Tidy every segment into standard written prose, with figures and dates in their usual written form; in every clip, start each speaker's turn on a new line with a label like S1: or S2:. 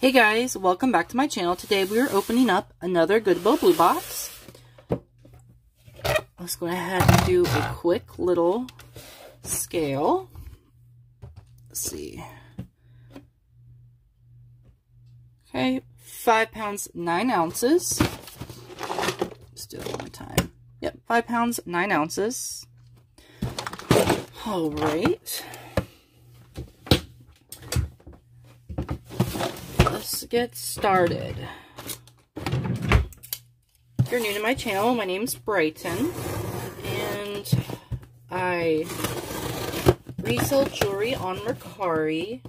S1: Hey guys, welcome back to my channel. Today we are opening up another Goodwill Bluebox. Let's go ahead and do a quick little scale. Let's see. Okay, 5 pounds, 9 ounces. Let's do it one more time. Yep, 5 pounds, 9 ounces. All right. Let's get started. If you're new to my channel, my name's Brighton, and I resell jewelry on Mercari,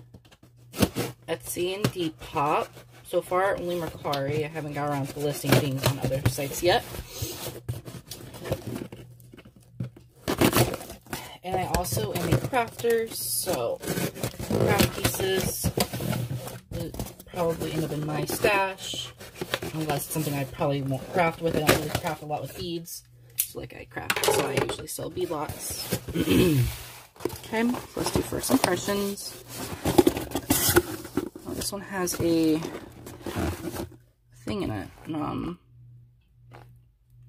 S1: Etsy, and Depop. So far, only Mercari. I haven't got around to listing things on other sites yet. And I also am a crafter, so craft pieces probably end up in my stash, unless it's something I probably won't craft with. I don't really craft a lot with beads, so like I craft, so I usually sell bead lots. Okay, so let's do first impressions. Oh, this one has a thing in it,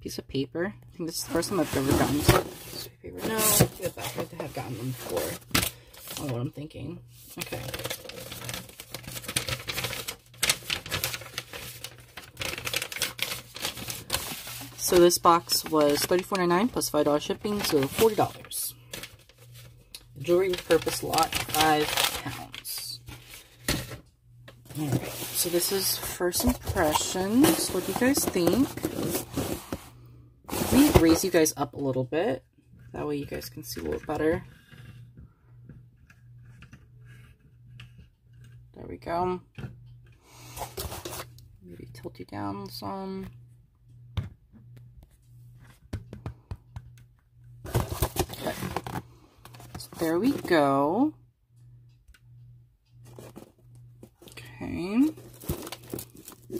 S1: piece of paper. I think this is the first time I've ever gotten this piece of paper. No, get back. I have gotten them before. I don't know what I'm thinking. Okay. So this box was $34.99 plus $5 shipping, so $40. Jewelry with purpose lot, 5 pounds. Alright, so this is first impressions. What do you guys think? Let me raise you guys up a little bit. That way you guys can see a little better. There we go. Maybe tilt you down some. There we go. Okay.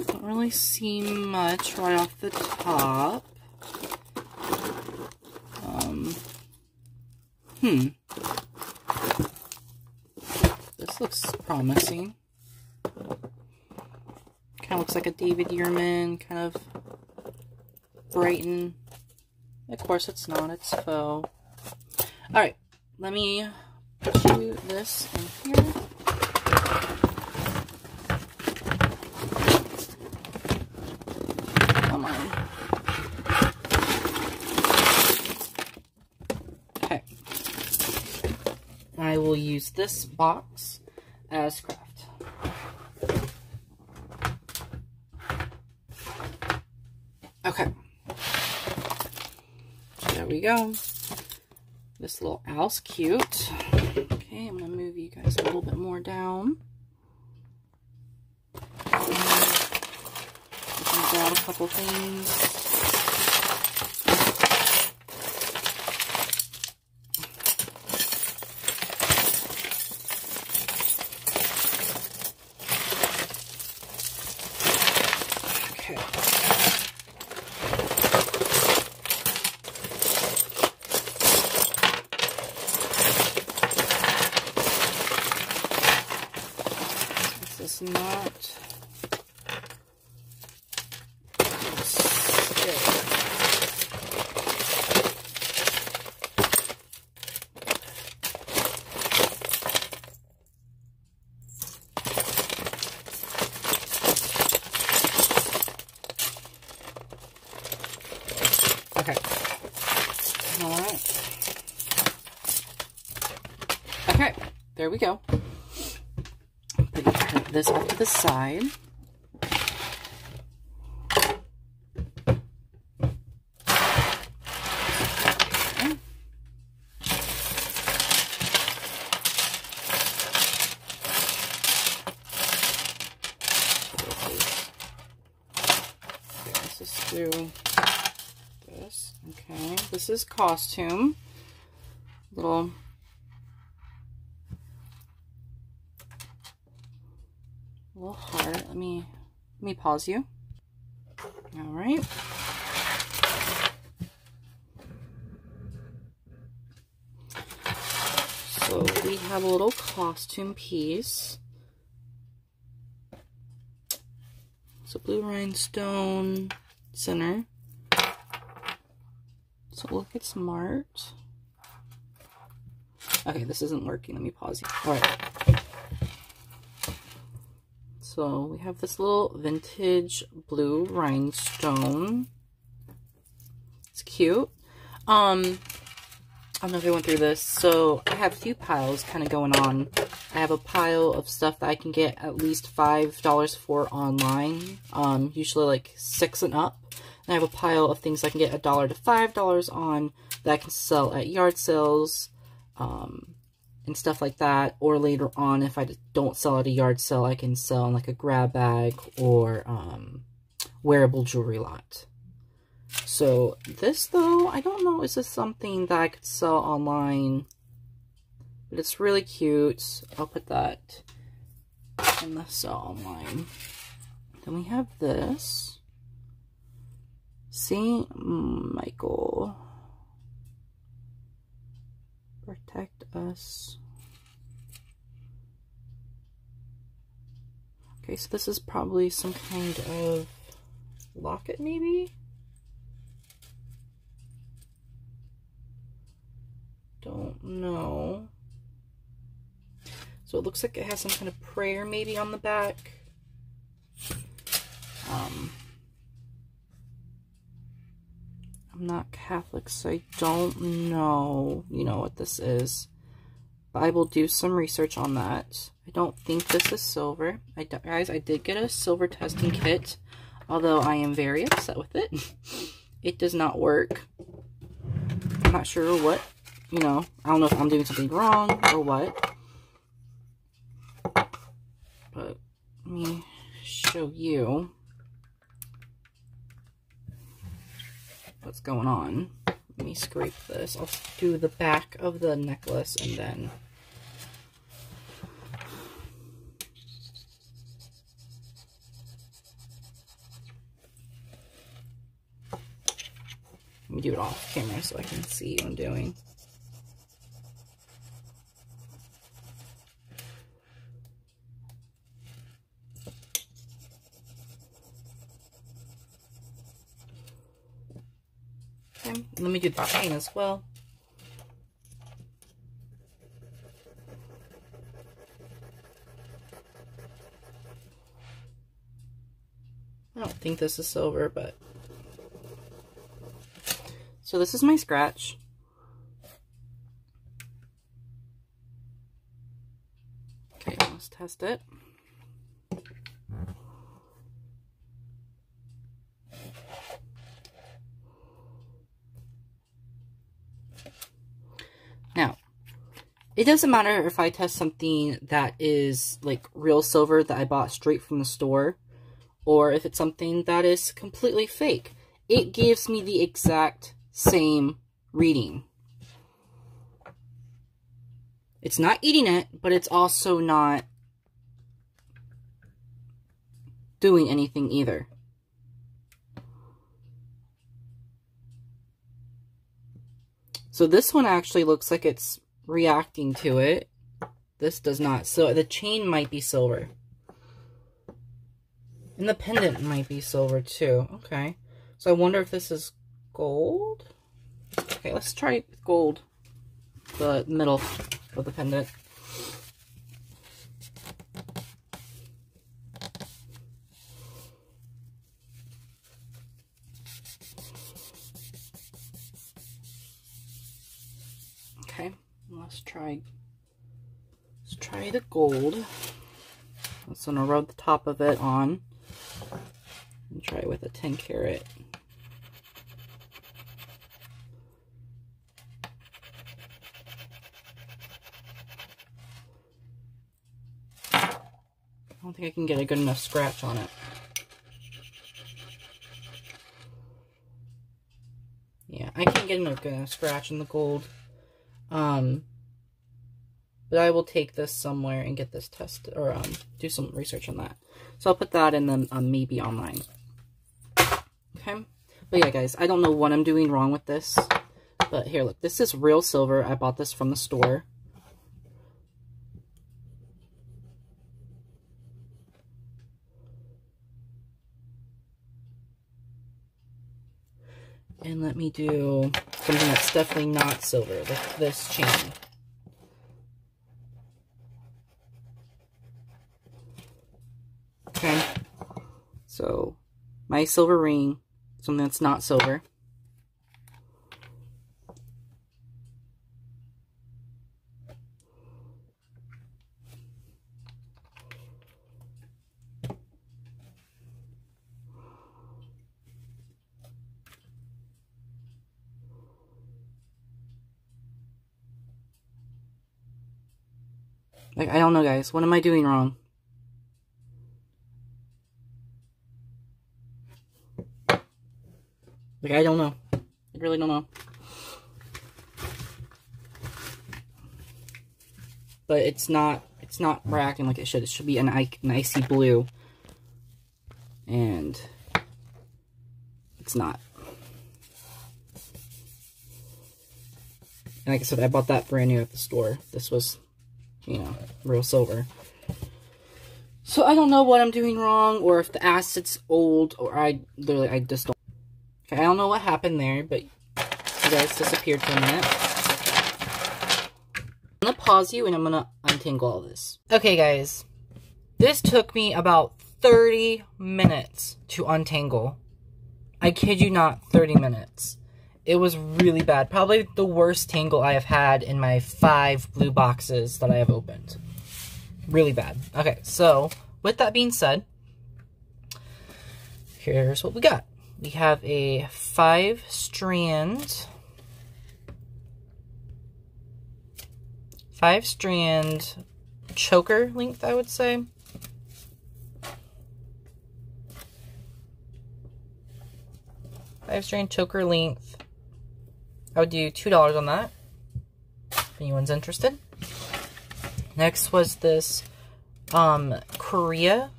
S1: Don't really see much right off the top. This looks promising. Kind of looks like a David Yurman, kind of Brighton. Of course it's not, it's faux. Alright. Let me put this in here. Come on. Okay. I will use this box as craft. Okay. There we go. This little owl's cute. Okay, I'm going to move you guys a little bit more down. And grab a couple things. Okay. This is not okay. All right. Okay, there we go. Put this off to the side. Okay. This is through this. Okay, this is costume. Little heart. Let me pause you. All right. So we have a little costume piece. So blue rhinestone center. So look, it's smart. Okay, this isn't working. Let me pause you. All right. So we have this little vintage blue rhinestone. It's cute. I don't know if I went through this. So I have a few piles kind of going on. I have a pile of stuff that I can get at least $5 for online. Usually like 6 and up. And I have a pile of things I can get $1 to $5 on that I can sell at yard sales, and stuff like that. Or later on, if I don't sell at a yard sale, I can sell in like a grab bag or wearable jewelry lot. So this though, I don't know, is this something that I could sell online? But it's really cute. I'll put that in the sell online. Then we have this. St. Michael, protect us. Okay, so this is probably some kind of locket, maybe? Don't know. So it looks like it has some kind of prayer maybe on the back. I'm not Catholic, so I don't know, what this is. But I will do some research on that. I don't think this is silver. Guys, I did get a silver testing kit, although I am very upset with it. It does not work. I'm not sure what, I don't know if I'm doing something wrong or what. But let me show you what's going on. Let me scrape this. I'll do the back of the necklace and then let me do it off camera so I can see what I'm doing. Let me do the chain as well. I don't think this is silver, but... So this is my scratch. Okay, let's test it. Now, it doesn't matter if I test something that is like real silver that I bought straight from the store, or if it's something that is completely fake. It gives me the exact same reading. It's not eating it, but it's also not doing anything either. So this one actually looks like it's reacting to it. This does not. So the chain might be silver. And the pendant might be silver too. Okay. So I wonder if this is gold. Okay, let's try gold. The middle of the pendant. Okay, let's try the gold. So I'm gonna rub the top of it on and try it with a 10 karat. I don't think I can get a good enough scratch on it. Yeah, I can't get a good enough scratch in the gold. But I will take this somewhere and get this tested, or do some research on that. So I'll put that in the maybe online. Okay. But yeah, guys, I don't know what I'm doing wrong with this. But here, look, this is real silver. I bought this from the store. And let me do something that's definitely not silver, like this chain. Okay, so my silver ring, something that's not silver. Like, I don't know, guys. What am I doing wrong? Like, I don't know. I really don't know. But it's not acting like it should. It should be an icy blue. And it's not. And like I said, I bought that brand new at the store. This was, you know, real silver. So I don't know what I'm doing wrong, or if the acid's old, or I just don't. Okay, I don't know what happened there, but you guys disappeared for a minute. I'm gonna pause you and I'm gonna untangle all this. Okay, guys, this took me about 30 minutes to untangle. I kid you not, 30 minutes. It was really bad. Probably the worst tangle I have had in my 5 blue boxes that I have opened. Really bad. Okay, so with that being said, here's what we got. We have a 5-strand choker length, I would say. Five-strand choker length. I would do $2 on that, if anyone's interested. Next was this Korea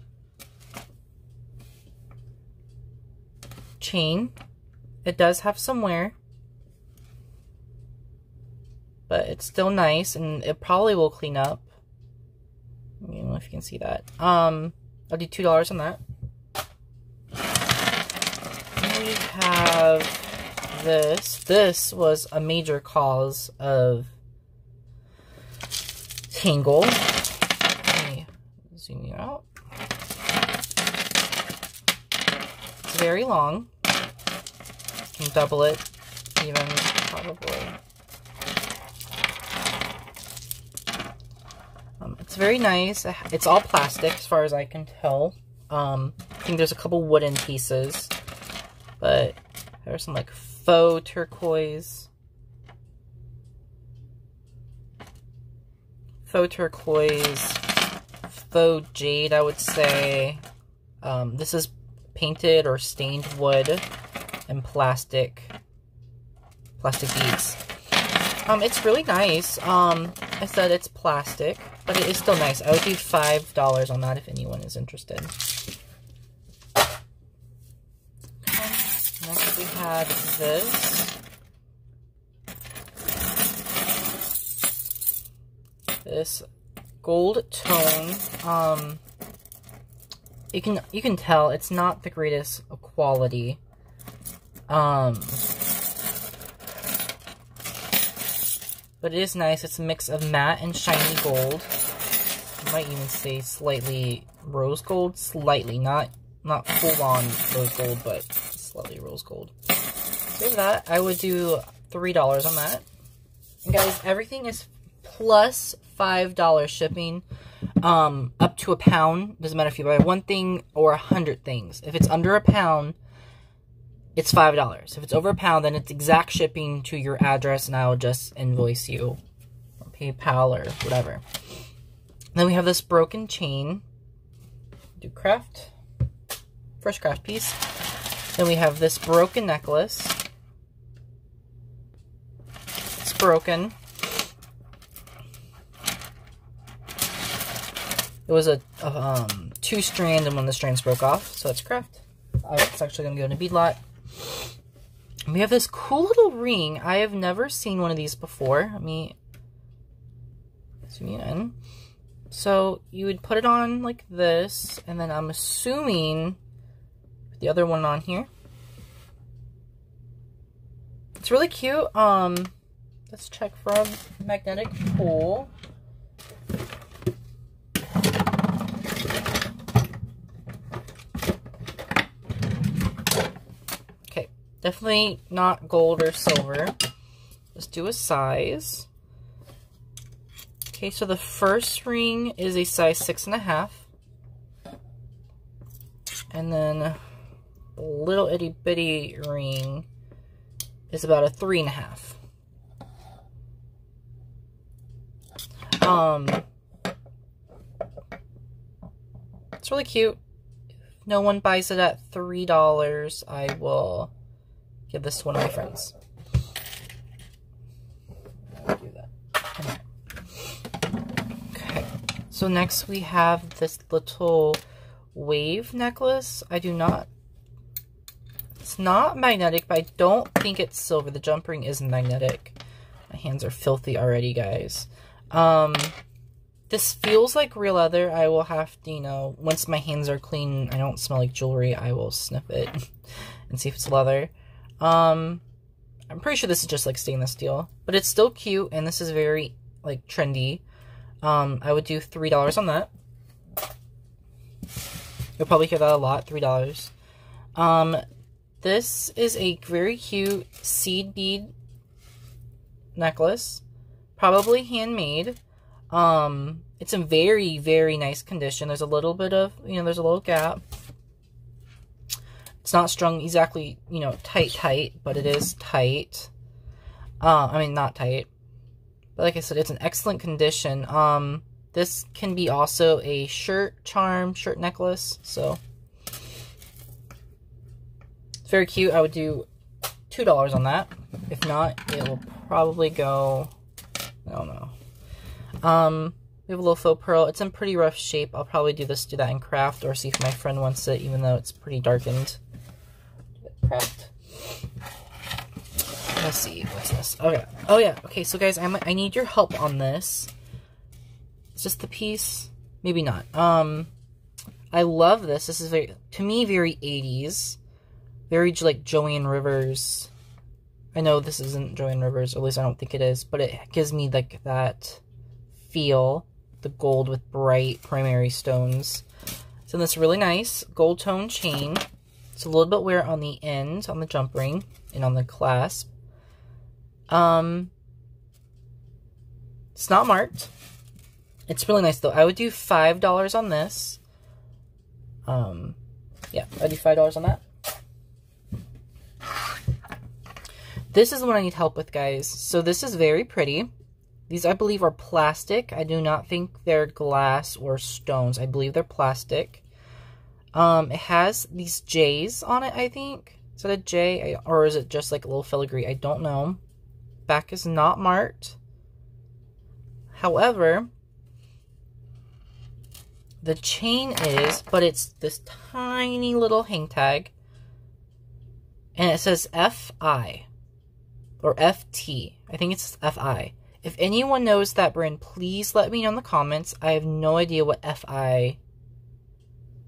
S1: chain. It does have some wear, but it's still nice, and it probably will clean up. I don't know if you can see that. I'll do $2 on that. And we have this. This was a major cause of tangle. Let me zoom you out. It's very long. You can double it, even, probably. It's very nice. It's all plastic, as far as I can tell. I think there's a couple wooden pieces, but there's some, like, faux turquoise. Faux turquoise. Faux jade, I would say. This is painted or stained wood and plastic beads. It's really nice. I said it's plastic, but it is still nice. I would do $5 on that if anyone is interested. Next we had this. This gold tone. You can tell it's not the greatest quality. But it is nice. It's a mix of matte and shiny gold. I might even say slightly rose gold. Slightly, not full on rose gold, but slightly rose gold. So that, I would do $3 on that. And guys, everything is plus $5 shipping. Up to a pound. Doesn't matter if you buy one thing or 100 things. If it's under a pound, it's $5. If it's over a pound, then it's exact shipping to your address, and I'll just invoice you, or PayPal, or whatever. Then we have this broken chain. Do craft. First craft piece. Then we have this broken necklace. It's broken. It was a 2-strand, and one of the strands broke off, so it's craft. It's actually going to go in a bead lot. We have this cool little ring. I have never seen one of these before. Let me zoom you in. So you would put it on like this, and then I'm assuming the other one on here. It's really cute. Let's check for magnetic pull. Okay, definitely not gold or silver. Let's do a size. Okay, so the first ring is a size 6.5. And then the little itty bitty ring is about a 3.5. It's really cute. If no one buys it at $3, I will give this to one of my friends. Do that. Okay. So next we have this little wave necklace. It's not magnetic, but I don't think it's silver. The jump ring is magnetic. My hands are filthy already, guys. This feels like real leather. I will have to, you know, once my hands are clean, I don't smell like jewelry, I will sniff it and see if it's leather. I'm pretty sure this is just like stainless steel, but it's still cute, and this is very, like, trendy. I would do $3 on that. You'll probably hear that a lot, $3. This is a very cute seed bead necklace. Probably handmade. It's in very, very nice condition. There's a little bit of, you know, there's a little gap. It's not strung exactly, you know, tight, but it is tight. I mean, not tight. But like I said, it's in excellent condition. This can be also a shirt necklace. So, it's very cute. I would do $2 on that. If not, it will probably go, I don't know. We have a little faux pearl. It's in pretty rough shape. I'll probably do that in craft, or see if my friend wants it, even though it's pretty darkened. Craft. Let's see, what's this? Okay. Oh yeah. Okay, so guys, I need your help on this. Is this the piece? Maybe not. I love this. This is very, to me, very 80s. Very like Joanne Rivers. I know this isn't Joanne Rivers, or at least I don't think it is, but it gives me like that feel. The gold with bright primary stones. So this really nice gold tone chain. It's a little bit wear on the end, on the jump ring, and on the clasp. It's not marked. It's really nice though. I would do $5 on this. Yeah, I'd do $5 on that. This is the one I need help with, guys. So this is very pretty. These, I believe, are plastic. I do not think they're glass or stones. I believe they're plastic. It has these J's on it, I think. Is that a J? Or is it just like a little filigree? I don't know. Back is not marked. However, the chain is, but it's this tiny little hang tag. And it says FI. Or FT. I think it's FI. If anyone knows that brand, please let me know in the comments. I have no idea what FI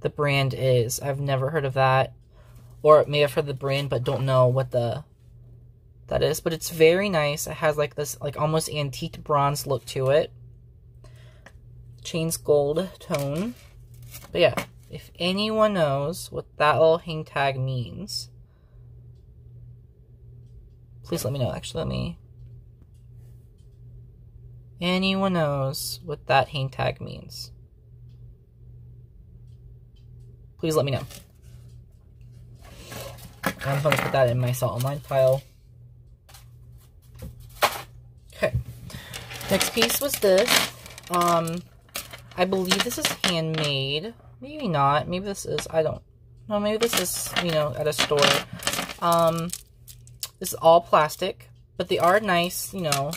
S1: the brand is. I've never heard of that. Or may have heard of the brand, but don't know what that is. But it's very nice. It has like this like almost antique bronze look to it. Chain's gold tone. But yeah, if anyone knows what that little hang tag means, please let me know. Actually, let me... Anyone knows what that hang tag means, please let me know. I'm going to put that in my Salt Online file. Okay. Next piece was this. I believe this is handmade. Maybe not. Maybe this is, I don't know. Maybe this is, you know, at a store. This is all plastic, but they are nice, you know,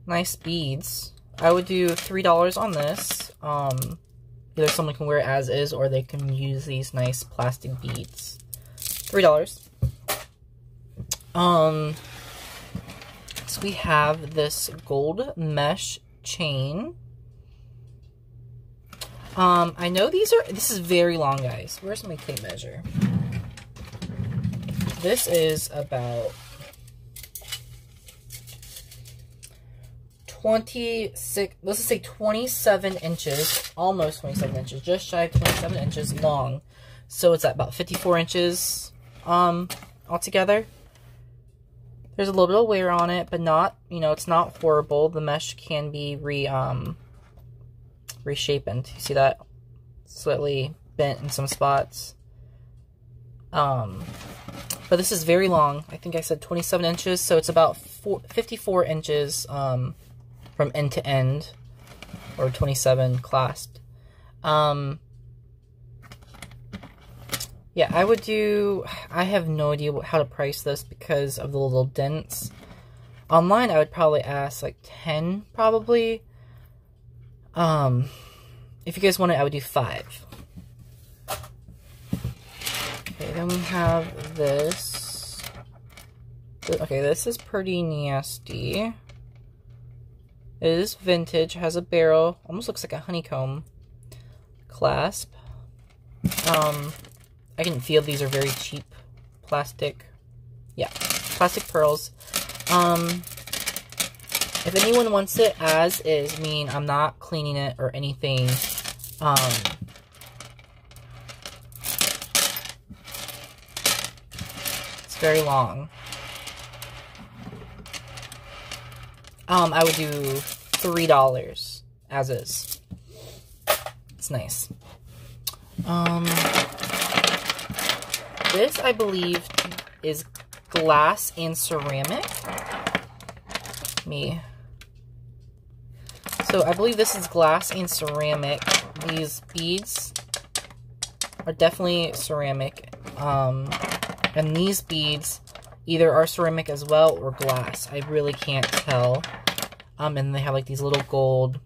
S1: nice beads. I would do $3 on this. Either someone can wear it as is, or they can use these nice plastic beads. $3. So we have this gold mesh chain. I know this is very long, guys. Where's my tape measure? This is about 26, let's just say 27 inches, almost 27 inches, just shy of 27 inches long. So it's at about 54 inches altogether. There's a little bit of wear on it, but not, you know, it's not horrible. The mesh can be reshapened. You see that? Slightly bent in some spots. But this is very long. I think I said 27 inches, so it's about 54 inches from end to end, or 27 clasped. Yeah, I have no idea how to price this because of the little dents. Online, I would probably ask like 10, probably. If you guys want it, I would do 5. Okay, then we have this. Okay, this is pretty nasty. It is vintage, has a barrel, almost looks like a honeycomb clasp. I can feel these are very cheap plastic. Yeah, plastic pearls. If anyone wants it as is, I'm not cleaning it or anything. It's very long. I would do $3 as is. It's nice. This, I believe, is glass and ceramic. So I believe this is glass and ceramic. These beads are definitely ceramic. And these beads either are ceramic as well or glass. I really can't tell. And they have like these little gold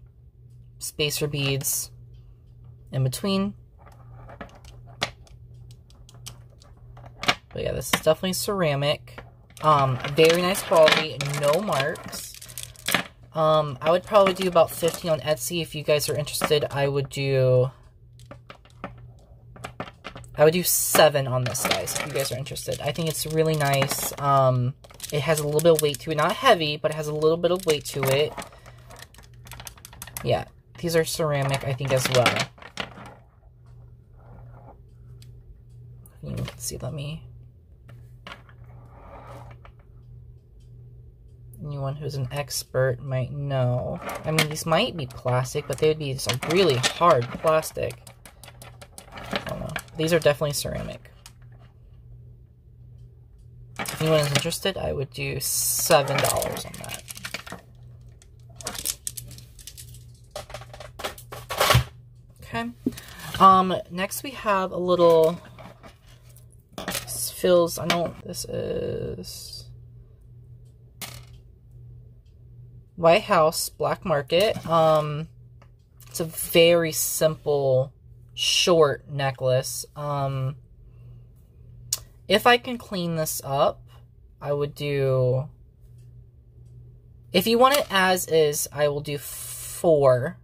S1: spacer beads in between. But yeah, this is definitely ceramic. Very nice quality, no marks. I would probably do about 15 on Etsy. If you guys are interested, I would do 7 on this, guys, if you guys are interested. I think it's really nice. It has a little bit of weight to it. Not heavy, but it has a little bit of weight to it. Yeah, these are ceramic, I think, as well. You can see, anyone who's an expert might know. I mean, these might be plastic, but they would be some really hard plastic. I don't know. These are definitely ceramic. If anyone is interested, I would do $7 on that. Okay. Next we have a little... This feels... I know this is... White House Black Market. It's a very simple, short necklace. If I can clean this up, I would do... If you want it as is, I will do 4.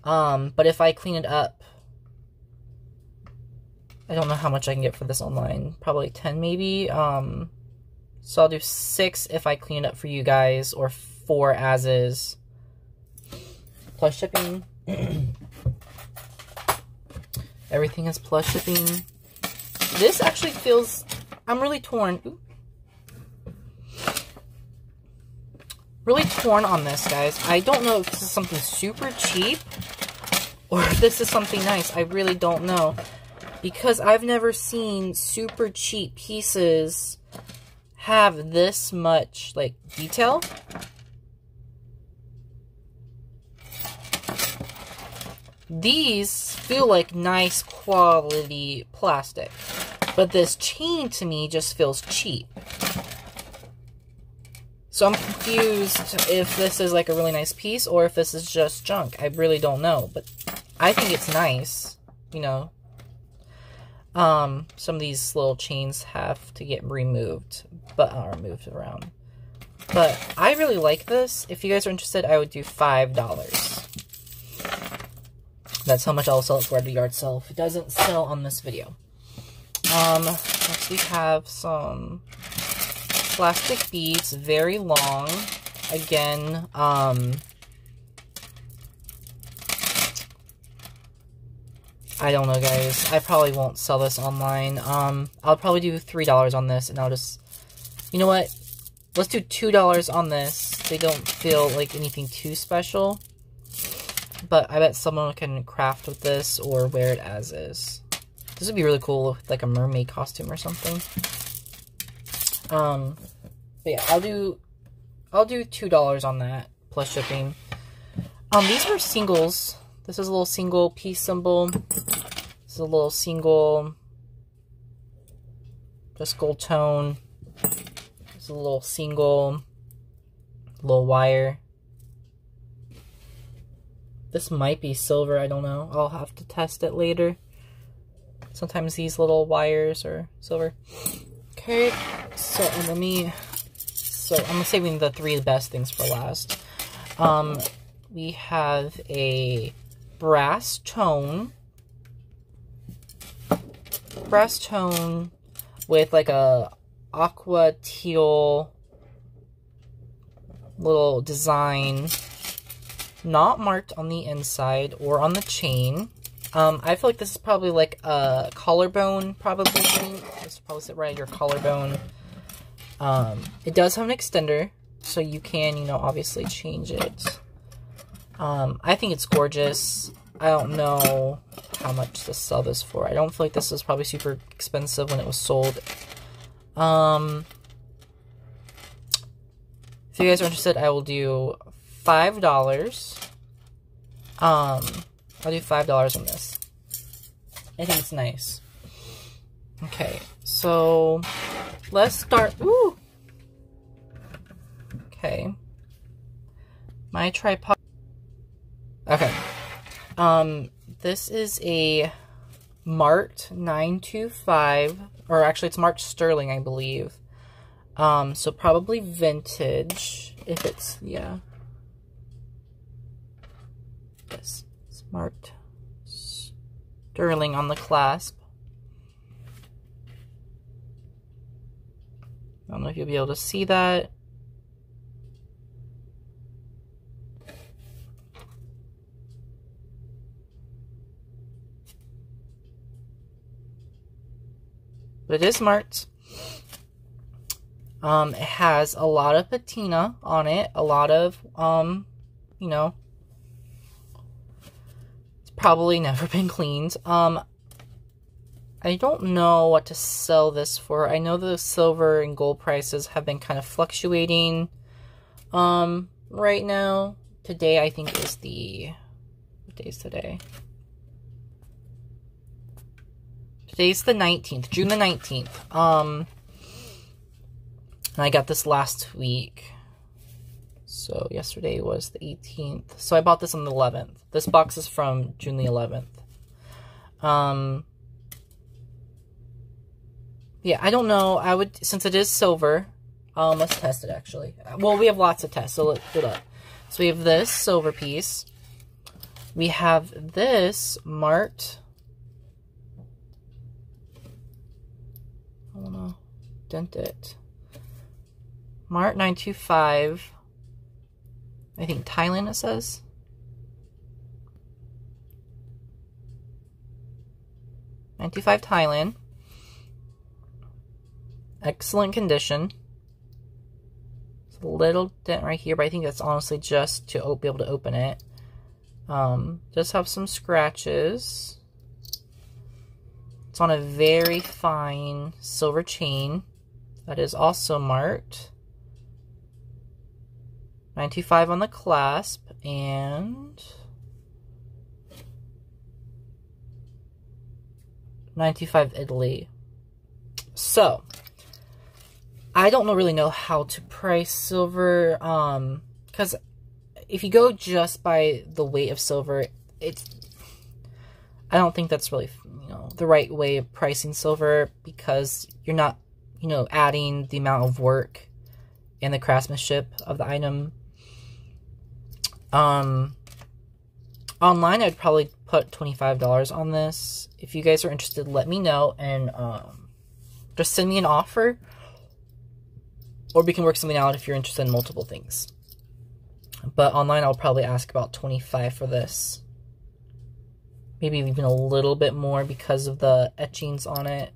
S1: But if I clean it up, I don't know how much I can get for this online. Probably 10 maybe. So I'll do 6 if I clean it up for you guys, or 4 as is. Plus shipping. Everything is plus shipping. This actually feels... I'm really torn. Ooh. Really torn on this, guys. I don't know if this is something super cheap or if this is something nice. I really don't know. Because I've never seen super cheap pieces have this much, like, detail. These feel like nice quality plastic. But this chain to me just feels cheap. So I'm confused if this is like a really nice piece or if this is just junk. I really don't know. But I think it's nice, you know. Some of these little chains have to get removed, but moved around. But I really like this. If you guys are interested, I would do $5. That's how much I'll sell it for at the yard sale if it doesn't sell on this video. Next we have some plastic beads, very long. Again, I don't know, guys. I probably won't sell this online. I'll probably do $3 on this, and I'll just... You know what? Let's do $2 on this. They don't feel like anything too special. But I bet someone can craft with this or wear it as is. This would be really cool with like a mermaid costume or something. But yeah, I'll do $2 on that plus shipping. These were singles. This is a little single piece symbol. This is a little single, just gold tone. This is a little single, little wire. This might be silver, I don't know. I'll have to test it later. Sometimes these little wires are silver. Okay, so I'm saving the 3 best things for last. We have a brass tone with like a aqua teal little design, not marked on the inside or on the chain. I feel like this is probably like a collarbone, probably. This will probably sit right at your collarbone. It does have an extender, so you can, you know, obviously change it. I think it's gorgeous. I don't know how much to sell this for. I don't feel like this was probably super expensive when it was sold. If you guys are interested, I will do $5. I'll do $5 on this. I think it's nice. Okay, so let's start. Ooh. Okay. My tripod. Okay. This is a Mart 925, or actually it's Mart Sterling, I believe. So probably vintage, if it's, yeah. Yes, it's Mart Sterling on the clasp. I don't know if you'll be able to see that. But it is marked. It has a lot of patina on it. A lot of, you know, it's probably never been cleaned. I don't know what to sell this for. I know the silver and gold prices have been kind of fluctuating, right now. Today, I think, is the, what day is today? Today's the 19th, June the 19th. And I got this last week. So yesterday was the 18th. So I bought this on the 11th. This box is from June the 11th. Yeah, I don't know. I would, since it is silver, let's test it actually. Well, we have lots of tests, so let's do that. So we have this silver piece. We have this Mart. I want to dent it. Mart 925. I think Thailand it says. $95 Thailand. Excellent condition. It's a little dent right here, but I think that's honestly just to be able to open it. Just have some scratches. It's on a very fine silver chain that is also marked. 925 on the clasp and 925 Italy. So, I don't really know how to price silver, because if you go just by the weight of silver, I don't think that's really, you know, the right way of pricing silver, because you're not, you know, adding the amount of work and the craftsmanship of the item. Online, I'd probably put $25 on this. If you guys are interested, let me know, and just send me an offer, or we can work something out if you're interested in multiple things. But online, I'll probably ask about $25 for this. Maybe even a little bit more because of the etchings on it.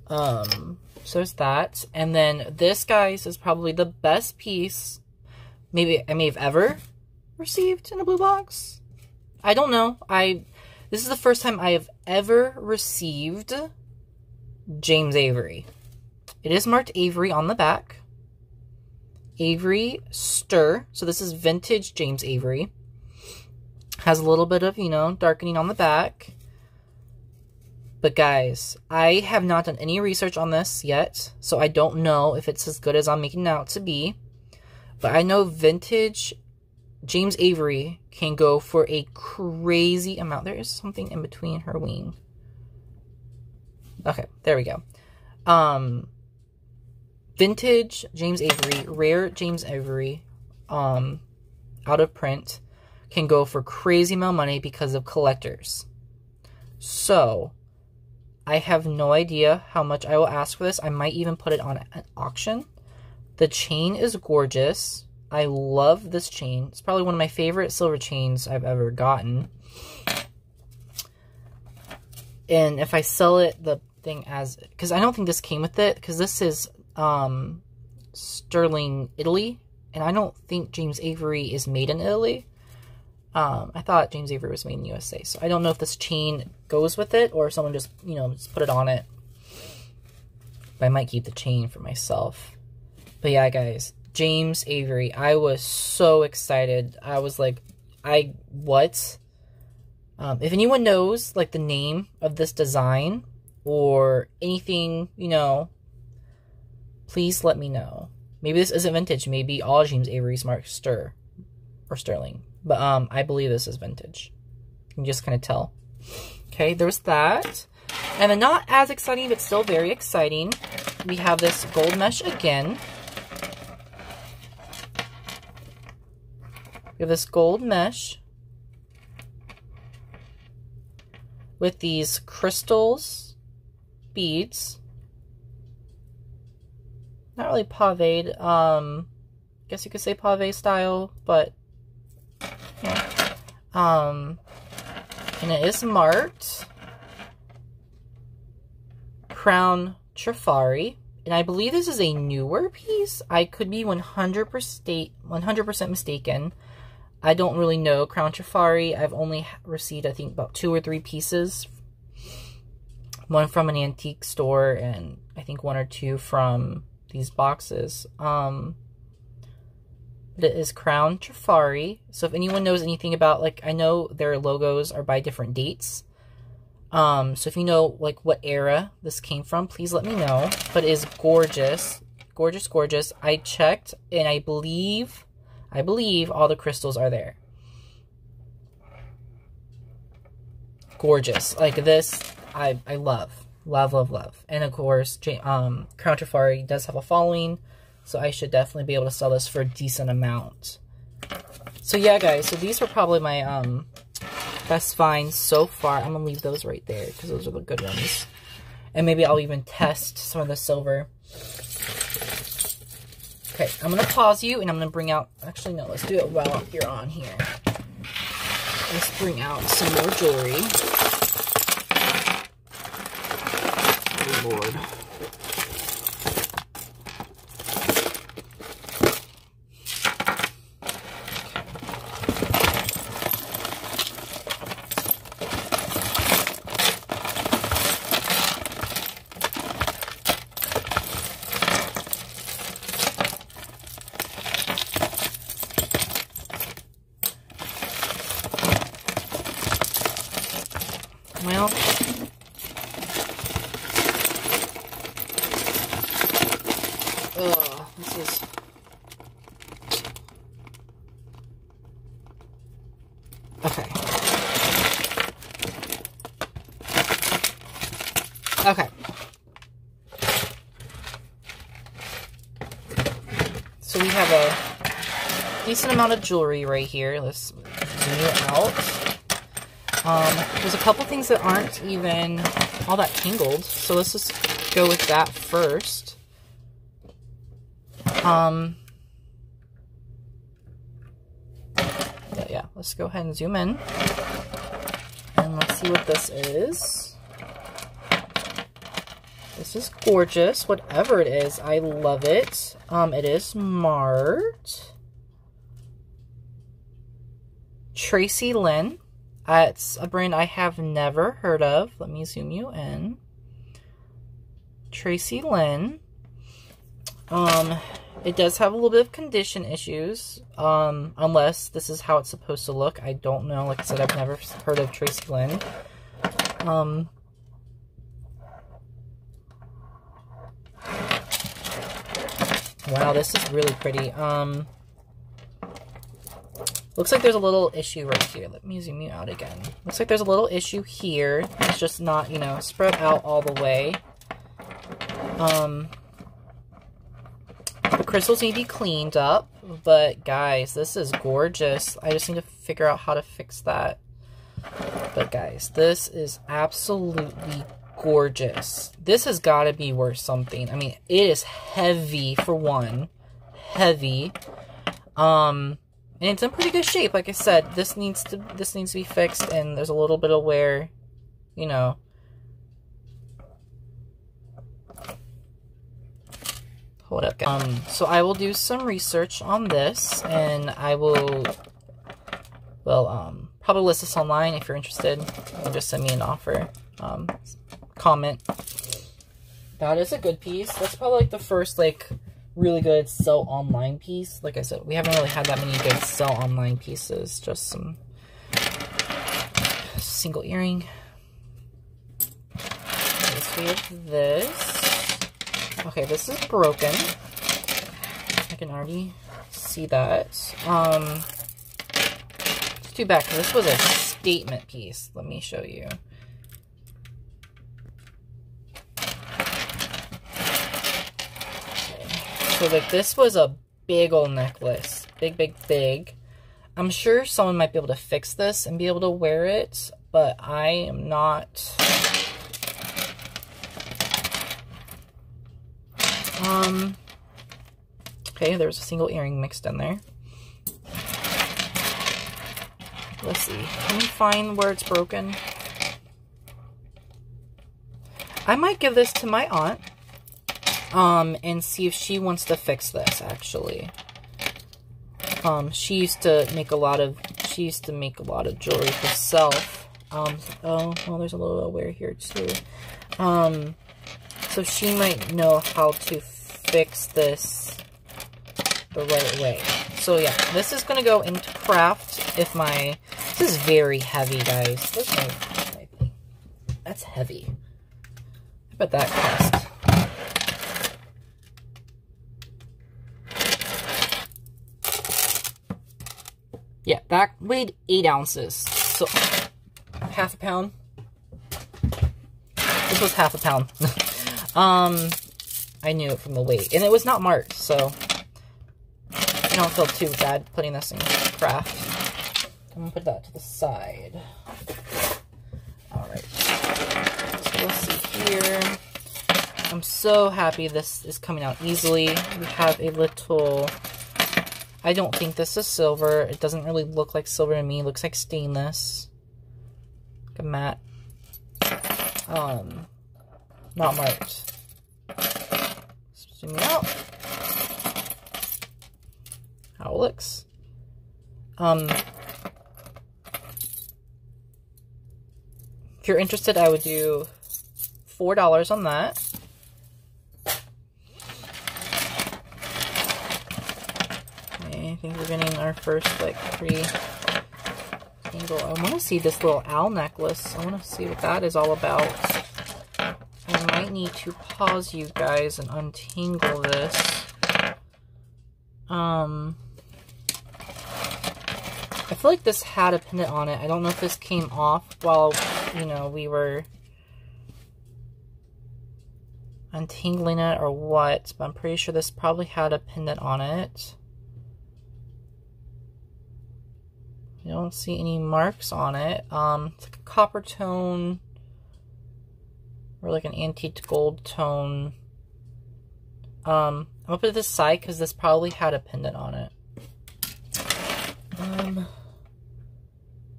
S1: So there's that. And then this, guys, is probably the best piece maybe I may have ever received in a blue box. I don't know. This is the first time I have ever received James Avery. It is marked Avery on the back. Avery Stir. So this is vintage James Avery. Has a little bit of, you know, darkening on the back. But guys, I have not done any research on this yet, so I don't know if it's as good as I'm making it out to be. But I know vintage James Avery can go for a crazy amount. There is something in between her wing. Okay, there we go. Vintage James Avery, rare James Avery, out of print, can go for crazy amount of money because of collectors. So I have no idea how much I will ask for this. I might even put it on an auction. The chain is gorgeous. I love this chain. It's probably one of my favorite silver chains I've ever gotten. And if I sell it, the thing as... because I don't think this came with it. Because this is sterling Italy. And I don't think James Avery is made in Italy. I thought James Avery was made in the USA. So I don't know if this chain goes with it. Or if someone just, you know, just put it on it. But I might keep the chain for myself. But yeah, guys. James Avery. I was so excited. I was like, what? If anyone knows, like, the name of this design or anything, you know, please let me know. Maybe this isn't vintage. Maybe all James Avery's marked Stir or Sterling. But I believe this is vintage. You can just kind of tell. Okay, there's that. And then not as exciting, but still very exciting. We have this gold mesh again. We have this gold mesh with these crystals, beads. Not really paved. Guess you could say pave style, but yeah. And it is marked Crown Trifari. And I believe this is a newer piece. I could be 100% mistaken. I don't really know Crown Trifari. I've only received, I think, about 2 or 3 pieces. One from an antique store, and I think 1 or 2 from these boxes. But it is Crown Trifari. So if anyone knows anything about, like, I know their logos are by different dates. So if you know, like, what era this came from, please let me know. But it is gorgeous. Gorgeous, gorgeous. I checked, and I believe all the crystals are there. Gorgeous. Like this, I love. Love, love, love. And of course, Crown Trifari does have a following, so I should definitely be able to sell this for a decent amount. So yeah, guys, so these were probably my best finds so far. I'm going to leave those right there because those are the good ones. And maybe I'll even test some of the silver. Okay, I'm going to pause you, and I'm going to bring out... actually, no, let's do it while you're on here. Let's bring out some more jewelry. Oh, Lord. Well, this is... okay. Okay. So we have a decent amount of jewelry right here. Let's zoom it out. There's a couple things that aren't even all that tangled, so let's just go with that first. Yeah, let's go ahead and zoom in. see what this is. This is gorgeous. Whatever it is, I love it. It is smart. Tracy Lynn. It's a brand I have never heard of. Let me zoom you in. Tracy Lynn. It does have a little bit of condition issues, unless this is how it's supposed to look. I don't know. Like I said, I've never heard of Tracy Lynn. Wow, this is really pretty. Looks like there's a little issue right here. Let me zoom you out again. Looks like there's a little issue here. It's just not, you know, spread out all the way. The crystals need to be cleaned up, but guys, this is gorgeous. I just need to figure out how to fix that. But guys, this is absolutely gorgeous. This has got to be worth something. I mean, it is heavy for one. Heavy. And it's in pretty good shape. Like I said, this needs to be fixed, and there's a little bit of wear, you know. Hold up, guys. So I will do some research on this, and I will, well, probably list this online if you're interested. You can just send me an offer, comment. That is a good piece. That's probably like the first, like, really good sell online piece. Like I said, we haven't really had that many good sell online pieces. Just some single earring. Okay, so we have this. Okay, this is broken. I can already see that. It's too bad, because this was a statement piece. Let me show you. Okay. So, like, this was a big old necklace. Big, big, big. I'm sure someone might be able to fix this and be able to wear it, but I am not... Okay, there was a single earring mixed in there. Let's see. Can we find where it's broken? I might give this to my aunt, and see if she wants to fix this, actually. She used to make a lot of jewelry herself. Oh, well, there's a little wear here, too. So she might know how to fix this the right way. So yeah, this is going to go into craft if my... This is very heavy, guys. That's heavy. I bet that cost. Yeah, that weighed 8 ounces. So, half a pound. This was half a pound. I knew it from the weight. And it was not marked, so I don't feel too bad putting this in craft. I'm going to put that to the side. Alright. So let's see here. I'm so happy this is coming out easily. We have a little... I don't think this is silver. It doesn't really look like silver to me. It looks like stainless. Like a matte. Not marked. Zoom it out. How it looks. If you're interested, I would do $4 on that. Okay, I think we're getting our first, like, free angle. I want to see this little owl necklace. I want to see what that is all about. I might need to pause you guys and untangle this. I feel like this had a pendant on it. I don't know if this came off while, you know, we were untangling it or what, but I'm pretty sure this probably had a pendant on it. I don't see any marks on it. It's like a copper tone. Or like an antique gold tone. I'm gonna put it this side because this probably had a pendant on it.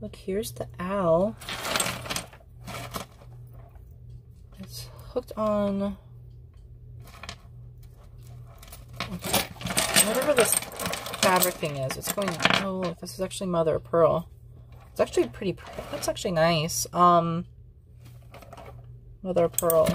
S1: Look, here's the owl. hooked on whatever this fabric thing is. It's going, oh look, this is actually mother of pearl. It's actually pretty, that's actually nice. Mother of pearl.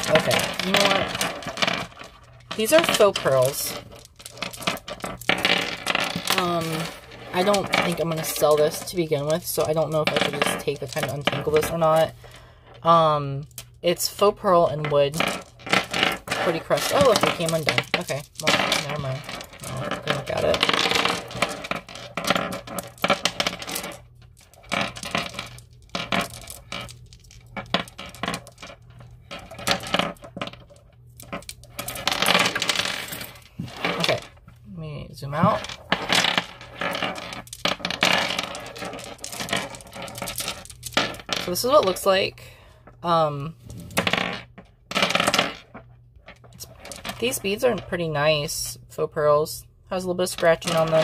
S1: Okay, you know what? These are faux pearls. I don't think I'm going to sell this to begin with, so I don't know if I should just take the time to untangle this or not. It's faux pearl and wood. Pretty crushed. Oh, look, it came undone. Okay, well, never mind. I'll go look at it. Okay, let me zoom out. So this is what it looks like. These beads are pretty nice. Faux pearls. Has a little bit of scratching on them.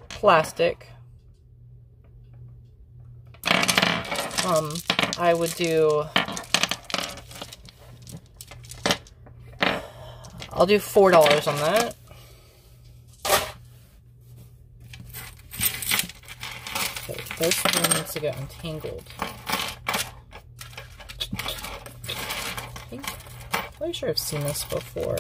S1: Plastic. I would do... I'll do $4 on that. Okay, this one needs to get untangled. I'm pretty sure I've seen this before.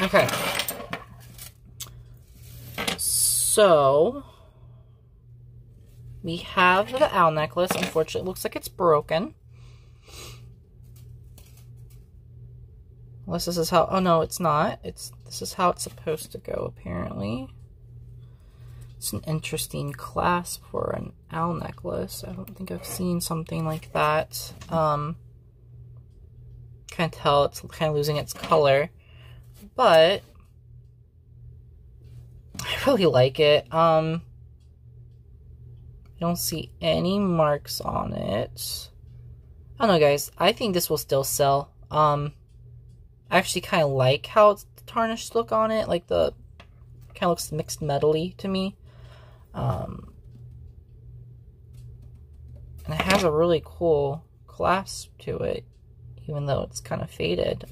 S1: Okay, so we have the owl necklace. Unfortunately, it looks like it's broken. Unless this is how, oh no, it's not. This is how it's supposed to go, apparently. It's an interesting clasp for an owl necklace. I don't think I've seen something like that. Can't tell, it's kind of losing its color. But I really like it. I don't see any marks on it. I don't know, guys. I think this will still sell. I actually kind of like how it's the tarnished look on it. Like the kind of looks mixed metally to me. And it has a really cool clasp to it, even though it's kind of faded.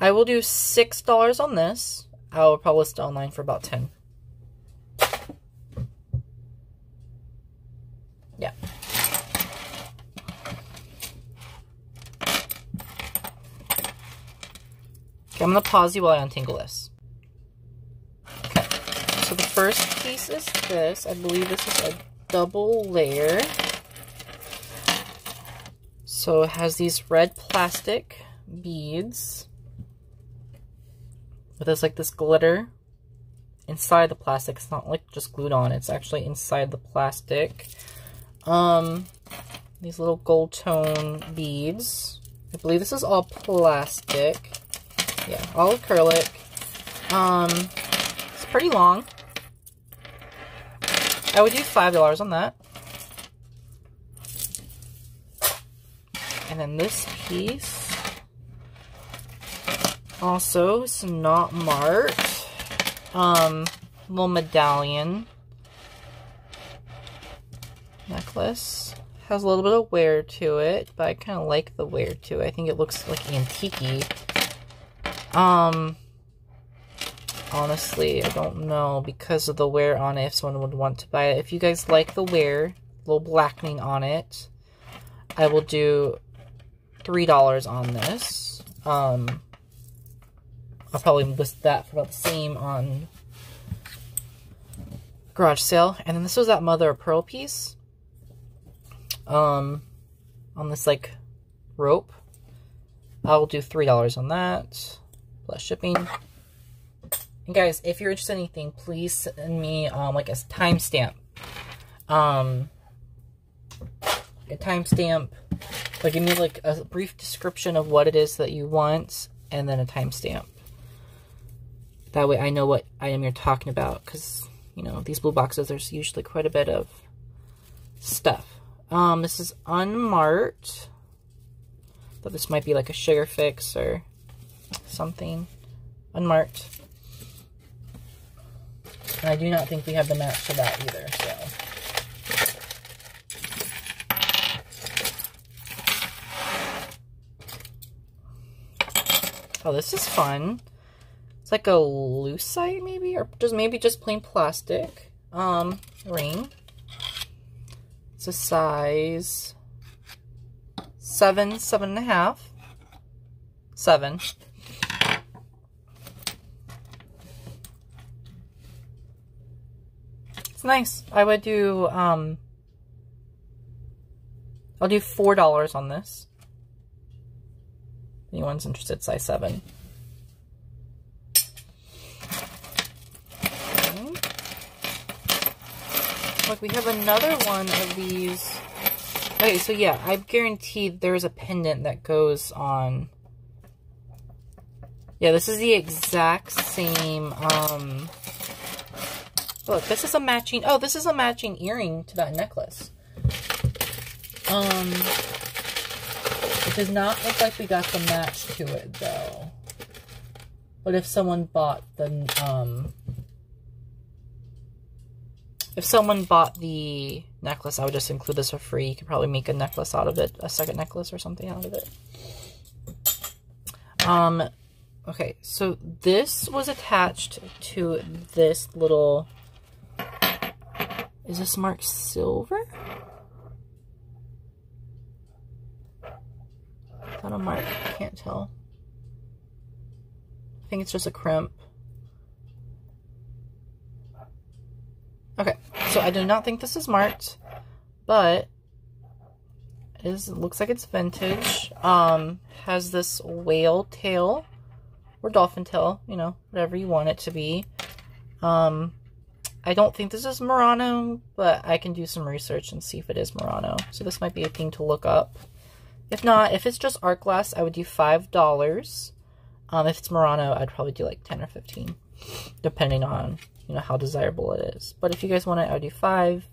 S1: I will do $6 on this. I will probably list it online for about $10. Yeah. Okay, I'm going to pause you while I untangle this. Okay, so the first piece is this. I believe this is a double layer. So it has these red plastic beads. But there's like this glitter inside the plastic. It's not like just glued on. It's actually inside the plastic. These little gold tone beads. I believe this is all plastic. Yeah, all acrylic. It's pretty long. I would do $5 on that. And then this piece. Also, it's not marked. Little medallion necklace. Has a little bit of wear to it, but I kind of like the wear to it. I think it looks like antique-y. Honestly, I don't know because of the wear on it if someone would want to buy it. If you guys like the wear, little blackening on it, I will do $3 on this. I'll probably list that for about the same on garage sale. And then this was that mother of pearl piece. on this like rope. I'll do $3 on that plus shipping. And guys, if you're interested in anything, please send me like a timestamp. A timestamp, or give me like a brief description of what it is that you want, and then a timestamp. That way I know what item you're talking about, because, you know, these blue boxes, there's usually quite a bit of stuff. This is unmarked. Thought this might be like a sugar fix or something. Unmarked. And I do not think we have the match to that either, so. Oh, this is fun. It's like a lucite maybe, or just maybe just plain plastic ring. It's a size 7, 7.5, 7. It's nice. I would do I'll do $4 on this. If anyone's interested, size 7. Okay. Look, we have another one of these. Okay, so yeah, I guaranteed there's a pendant that goes on. Yeah, this is the exact same, look, this is a matching, oh, this is a matching earring to that necklace. It does not look like we got the match to it, though. But if someone bought the, necklace, I would just include this for free. You could probably make a necklace out of it, a second necklace or something out of it. Okay, so this was attached to this little, is this marked silver? Is that a mark? I can't tell. I think it's just a crimp. Okay, so I do not think this is marked, but it looks like it's vintage. Has this whale tail or dolphin tail, you know, whatever you want it to be. I don't think this is Murano, but I can do some research and see if it is Murano. So this might be a thing to look up. If not, if it's just art glass, I would do $5. If it's Murano, I'd probably do like 10 or 15, depending on, you know, how desirable it is. But if you guys want it, I would do $5.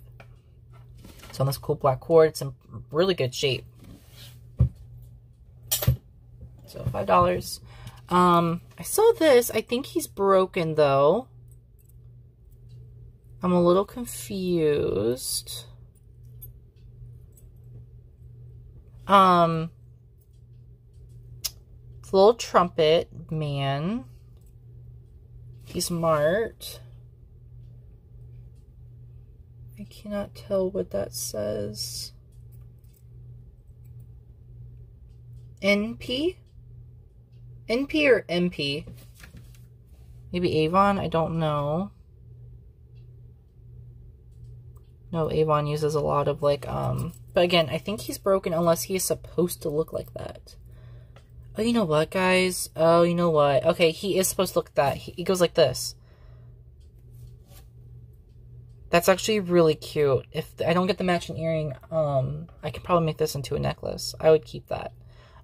S1: It's on this cool black cord. It's in really good shape. So $5. I saw this. I think he's broken though. I'm a little confused. It's a little trumpet man. He's marked. I cannot tell what that says. NP? NP or MP? Maybe Avon? I don't know. No, Avon uses a lot of like, but again, I think he's broken unless he is supposed to look like that. Oh, you know what, guys? Oh, you know what? Okay, he is supposed to look like that. He goes like this. That's actually really cute. If I don't get the matching earring, I could probably make this into a necklace. I would keep that.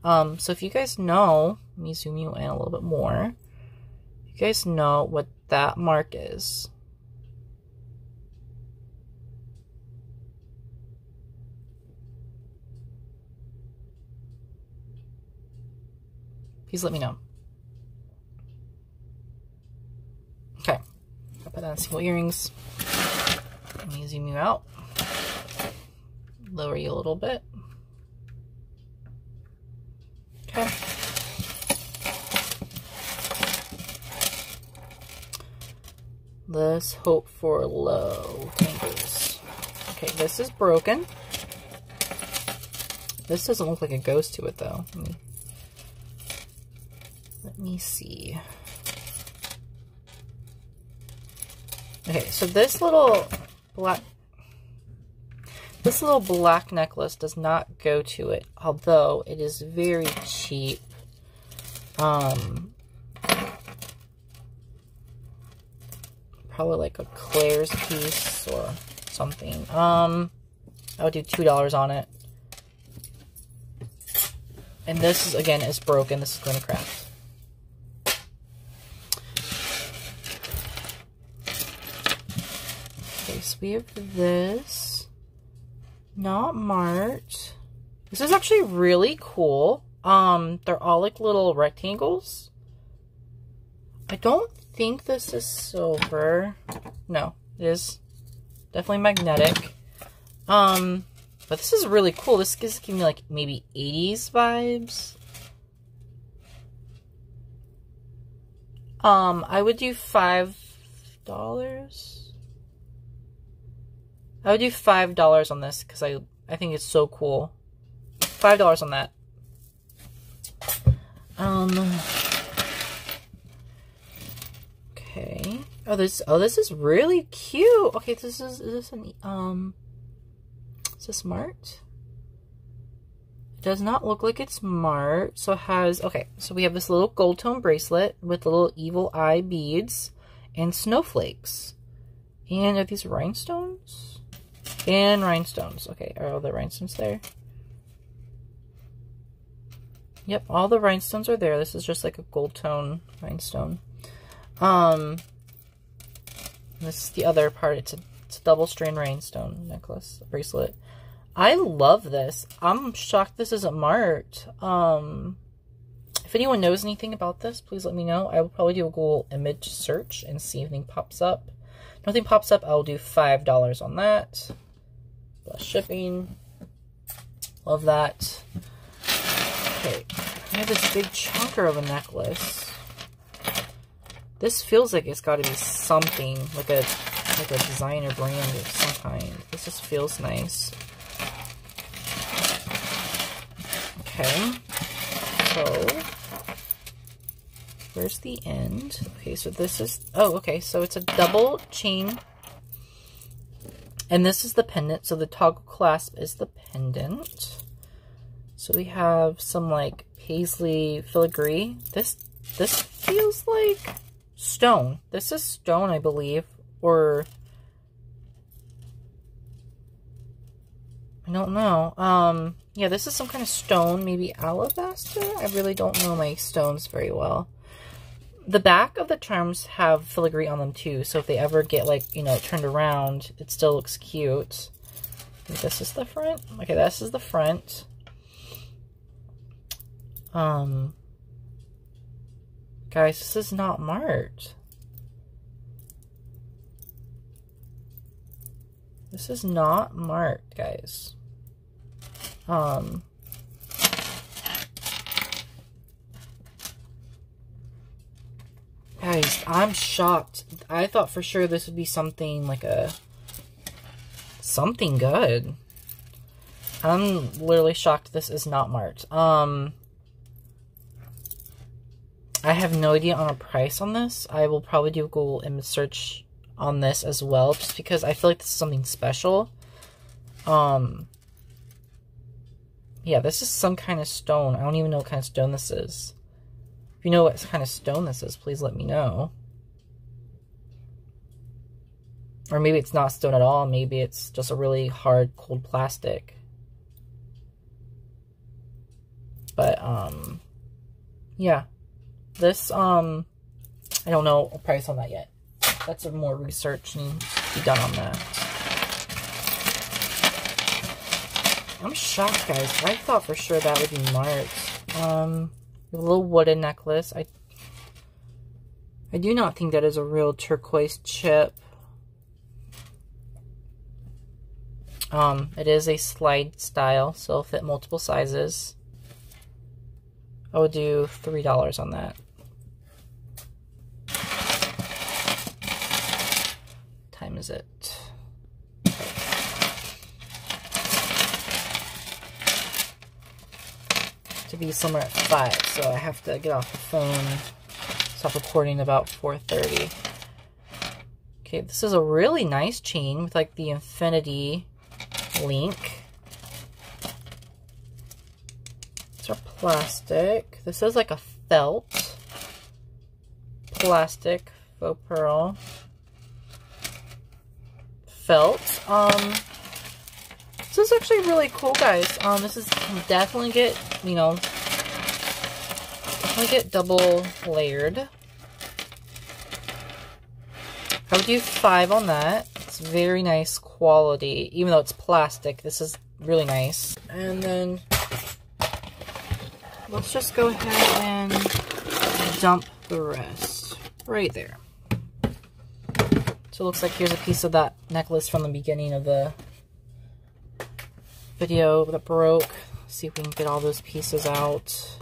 S1: So if you guys know, let me zoom you in a little bit more. If you guys know what that mark is. Please let me know. Okay. I'll put that on single earrings. Let me zoom you out. Lower you a little bit. Okay. Let's hope for low fingers. Okay, this is broken. This doesn't look like a ghost to it though. Let me see. Okay, so this little black, This little black necklace does not go to it, although it is very cheap. Probably like a Claire's piece or something. I would do $2 on it. And this is, again, is broken. This is going to craft. Okay, so we have this. Not marked. This is actually really cool. They're all like little rectangles. I don't think this is silver. No, it is definitely magnetic. But this is really cool. This is giving me like maybe 80s vibes. I would do $5. I would do $5 on this because I think it's so cool. $5 on that. Okay. Oh, this is really cute. Okay, is this marked? It does not look like it's marked. So it has, okay, so we have this little gold tone bracelet with little evil eye beads and snowflakes. And are these rhinestones? And rhinestones. Okay, are all the rhinestones there? Yep, all the rhinestones are there. This is just like a gold tone rhinestone. This is the other part. It's a double strand rhinestone necklace, bracelet. I love this. I'm shocked this isn't marked. If anyone knows anything about this, please let me know. I will probably do a Google image search and see if anything pops up. If nothing pops up, I'll do $5 on that. Plus shipping. Love that. Okay, I have this big chunker of a necklace. This feels like it's got to be something, like a designer brand of some kind. This just feels nice. Okay, so where's the end? Okay, so this is, oh, okay, so it's a double chain, and this is the pendant. So the toggle clasp is the pendant. So we have some like paisley filigree. This feels like stone. This is stone, I believe, or I don't know. Yeah, this is some kind of stone, maybe alabaster. I really don't know my stones very well. The back of the charms have filigree on them too, so if they ever get like, you know, turned around, it still looks cute. I think this is the front. Okay, this is the front. Guys, this is not marked. This is not marked, guys. Guys, I'm shocked. I thought for sure this would be something like something good. I'm literally shocked this is not marked. I have no idea on a price on this. I will probably do a Google image search on this as well, just because I feel like this is something special. Yeah, this is some kind of stone. I don't even know what kind of stone this is. If you know what kind of stone this is, please let me know. Or maybe it's not stone at all. Maybe it's just a really hard, cold plastic. But, yeah. This, I don't know a price on that yet. That's some more research needs to be done on that. I'm shocked, guys. I thought for sure that would be marked. A little wooden necklace. I do not think that is a real turquoise chip. It is a slide style, so it'll fit multiple sizes. I would do $3 on that. What time is it? To be somewhere at 5, so I have to get off the phone, stop recording about 4:30. Okay, this is a really nice chain with like the infinity link. These are plastic. This is like a felt. Plastic faux pearl. Felt. This is actually really cool, guys. This is, can definitely get, you know, definitely get double layered. I would do 5 on that. It's very nice quality, even though it's plastic. This is really nice. And then let's just go ahead and dump the rest right there. So it looks like here's a piece of that necklace from the beginning of the video that broke. Let's see if we can get all those pieces out.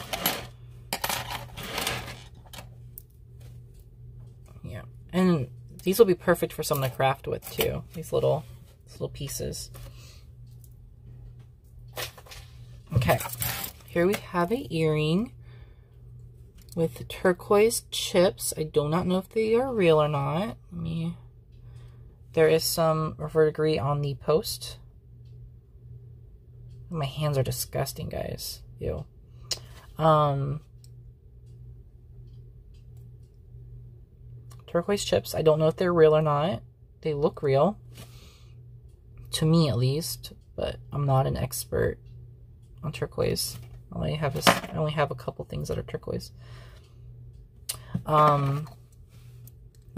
S1: Yeah, and these will be perfect for someone to craft with too. These little pieces. Okay, here we have an earring with turquoise chips. I do not know if they are real or not. There is some verdigris on the post. My hands are disgusting, guys. Ew. Turquoise chips. I don't know if they're real or not. They look real. To me, at least. But I'm not an expert on turquoise. I only have a couple things that are turquoise. We'll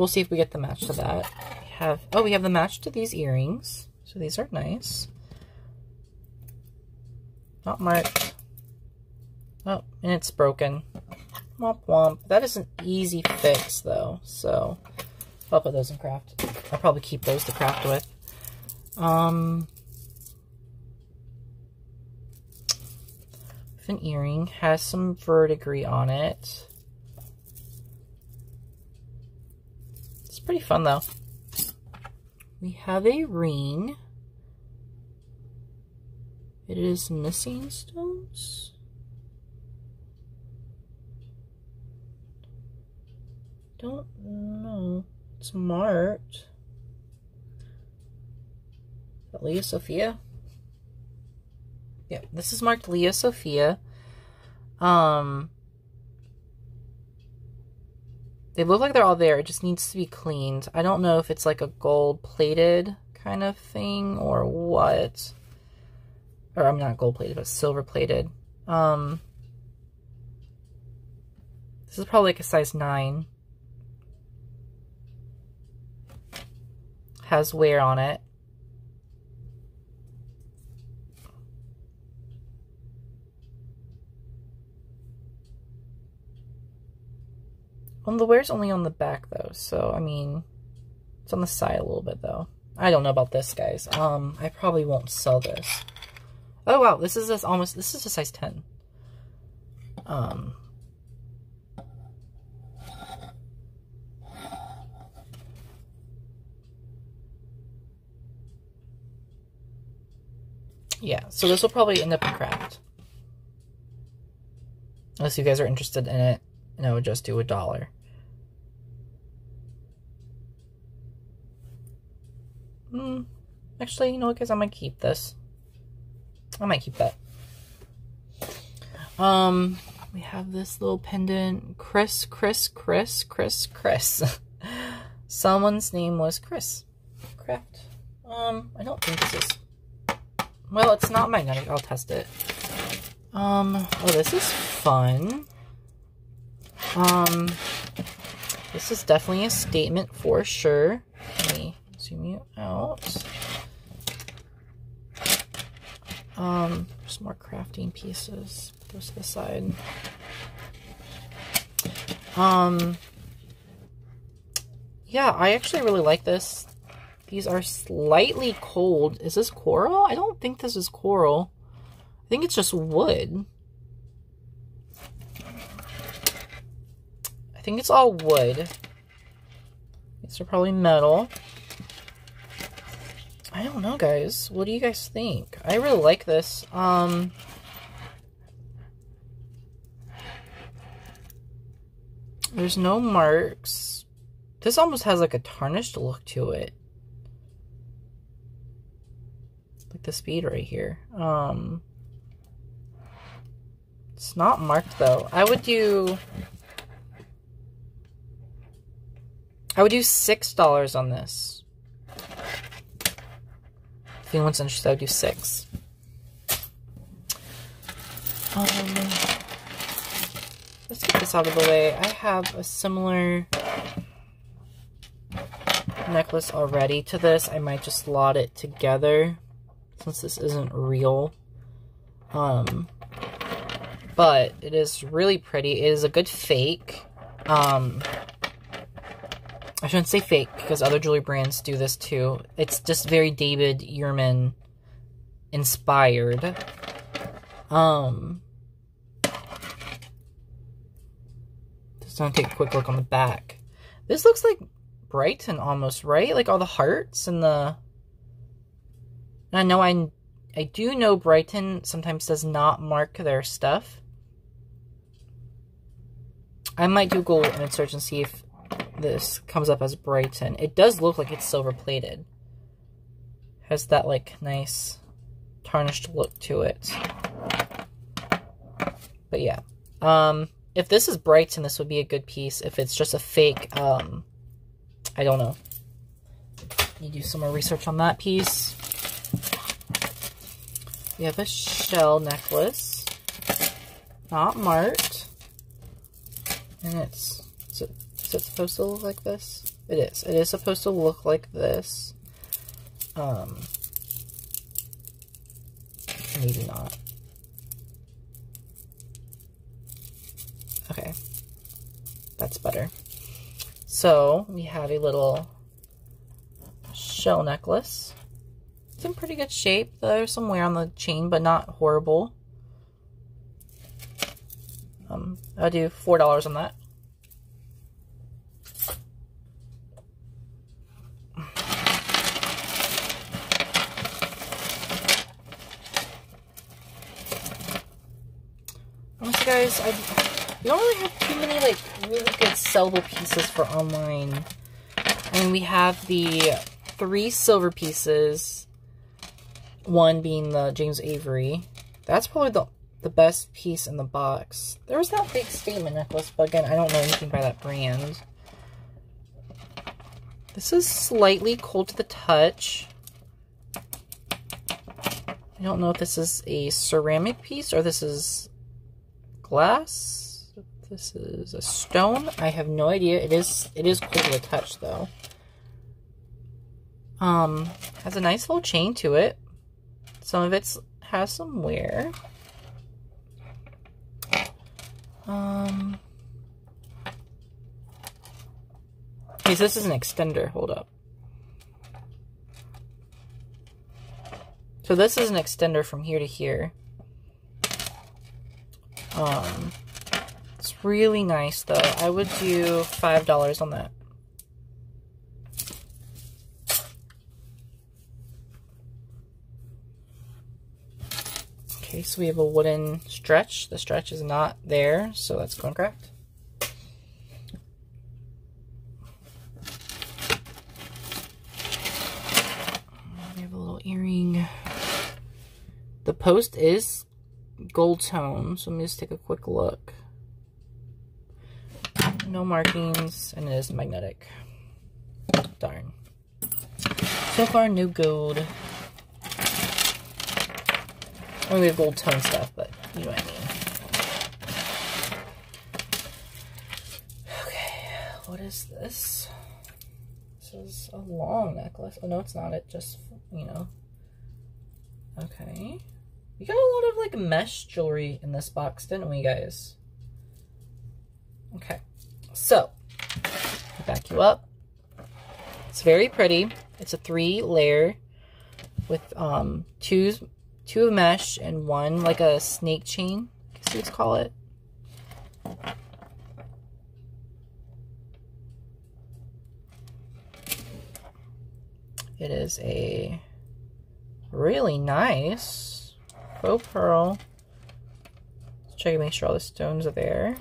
S1: see if we get the match to that. We have the match to these earrings. So these are nice. Not marked. Oh, and it's broken. Womp womp. That is an easy fix though, so I'll put those in craft. I'll probably keep those to craft with. With an earring, has some verdigris on it. It's pretty fun though. We have a ring. It is missing stones. Don't know. It's marked. Is that Leah Sophia? Yeah, this is marked Leah Sophia. They look like they're all there. It just needs to be cleaned. I don't know if it's like a gold-plated kind of thing or what. Or I'm not gold-plated, but silver-plated. This is probably like a size 9. Has wear on it. Well, the wear's only on the back though, so I mean, it's on the side a little bit though. I don't know about this, guys. I probably won't sell this. Oh wow, this is a size 10. Yeah, so this will probably end up in craft. Unless you guys are interested in it, and I would just do $1. Actually, you know what, guys? I might keep this. I might keep that. We have this little pendant. Chris. Someone's name was Chris. Craft. I don't think this is... Well, it's not magnetic. I'll test it. Oh, this is fun. This is definitely a statement for sure. Let me zoom you out. There's more crafting pieces. Put those to the side. Yeah, I actually really like this. These are slightly cold. Is this coral? I don't think this is coral. I think it's just wood. I think it's all wood. These are probably metal. I don't know, guys. What do you guys think? I really like this. There's no marks. This almost has like a tarnished look to it. like this bead right here. It's not marked though. I would do $6 on this. If anyone's interested, I would do $6. Let's get this out of the way. I have a similar necklace already to this. I might just lot it together since this isn't real. But it is really pretty. It is a good fake. I shouldn't say fake because other jewelry brands do this too. It's just very David Yurman inspired. Just gonna take a quick look on the back. This looks like Brighton almost, right? Like all the hearts and the... And I know I do know Brighton sometimes does not mark their stuff. I might do a Google image search and see if this comes up as Brighton. It does look like it's silver plated. Has that like nice tarnished look to it. But yeah. If this is Brighton, this would be a good piece. If it's just a fake, I don't know. You do some more research on that piece. We have a shell necklace. Not marked. And is it supposed to look like this? It is. It is supposed to look like this. Maybe not. Okay. That's better. So, we have a little shell necklace. It's in pretty good shape. There's some wear on the chain, but not horrible. I'll do $4 on that. Honestly, guys, we don't really have too many like really good sellable pieces for online. I mean, we have the 3 silver pieces. One being the James Avery. That's probably the best piece in the box. There was that big statement necklace, but again, I don't know anything by that brand. This is slightly cold to the touch. I don't know if this is a ceramic piece or this is glass. This is a stone. I have no idea. It is cold to the touch though. Has a nice little chain to it. Some of it has some wear. Okay, so this is an extender. Hold up. So this is an extender from here to here. It's really nice though. I would do $5 on that. Okay, so we have a wooden stretch. The stretch is not there, so that's going correct. We have a little earring. The post is gold tone, so let me just take a quick look. No markings, and it is magnetic. Darn. So far, no gold. I mean, we have gold tone stuff, but you know what I mean. Okay, what is this? This is a long necklace. Oh, no, it's not. It just, you know. Okay. We got a lot of, like, mesh jewelry in this box, didn't we, guys? Okay. So, back you up. It's very pretty. It's a 3-layer with two mesh and one like a snake chain, I guess you'd call it. It is a really nice faux pearl. Let's check and make sure all the stones are there.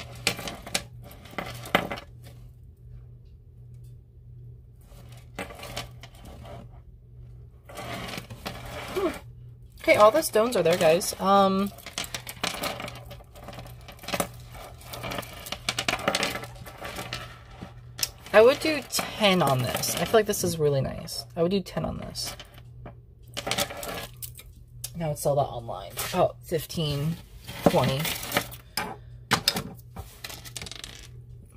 S1: Okay, all the stones are there, guys. I would do 10 on this. I feel like this is really nice. I would do 10 on this. Now I would sell that online. About 15, 20.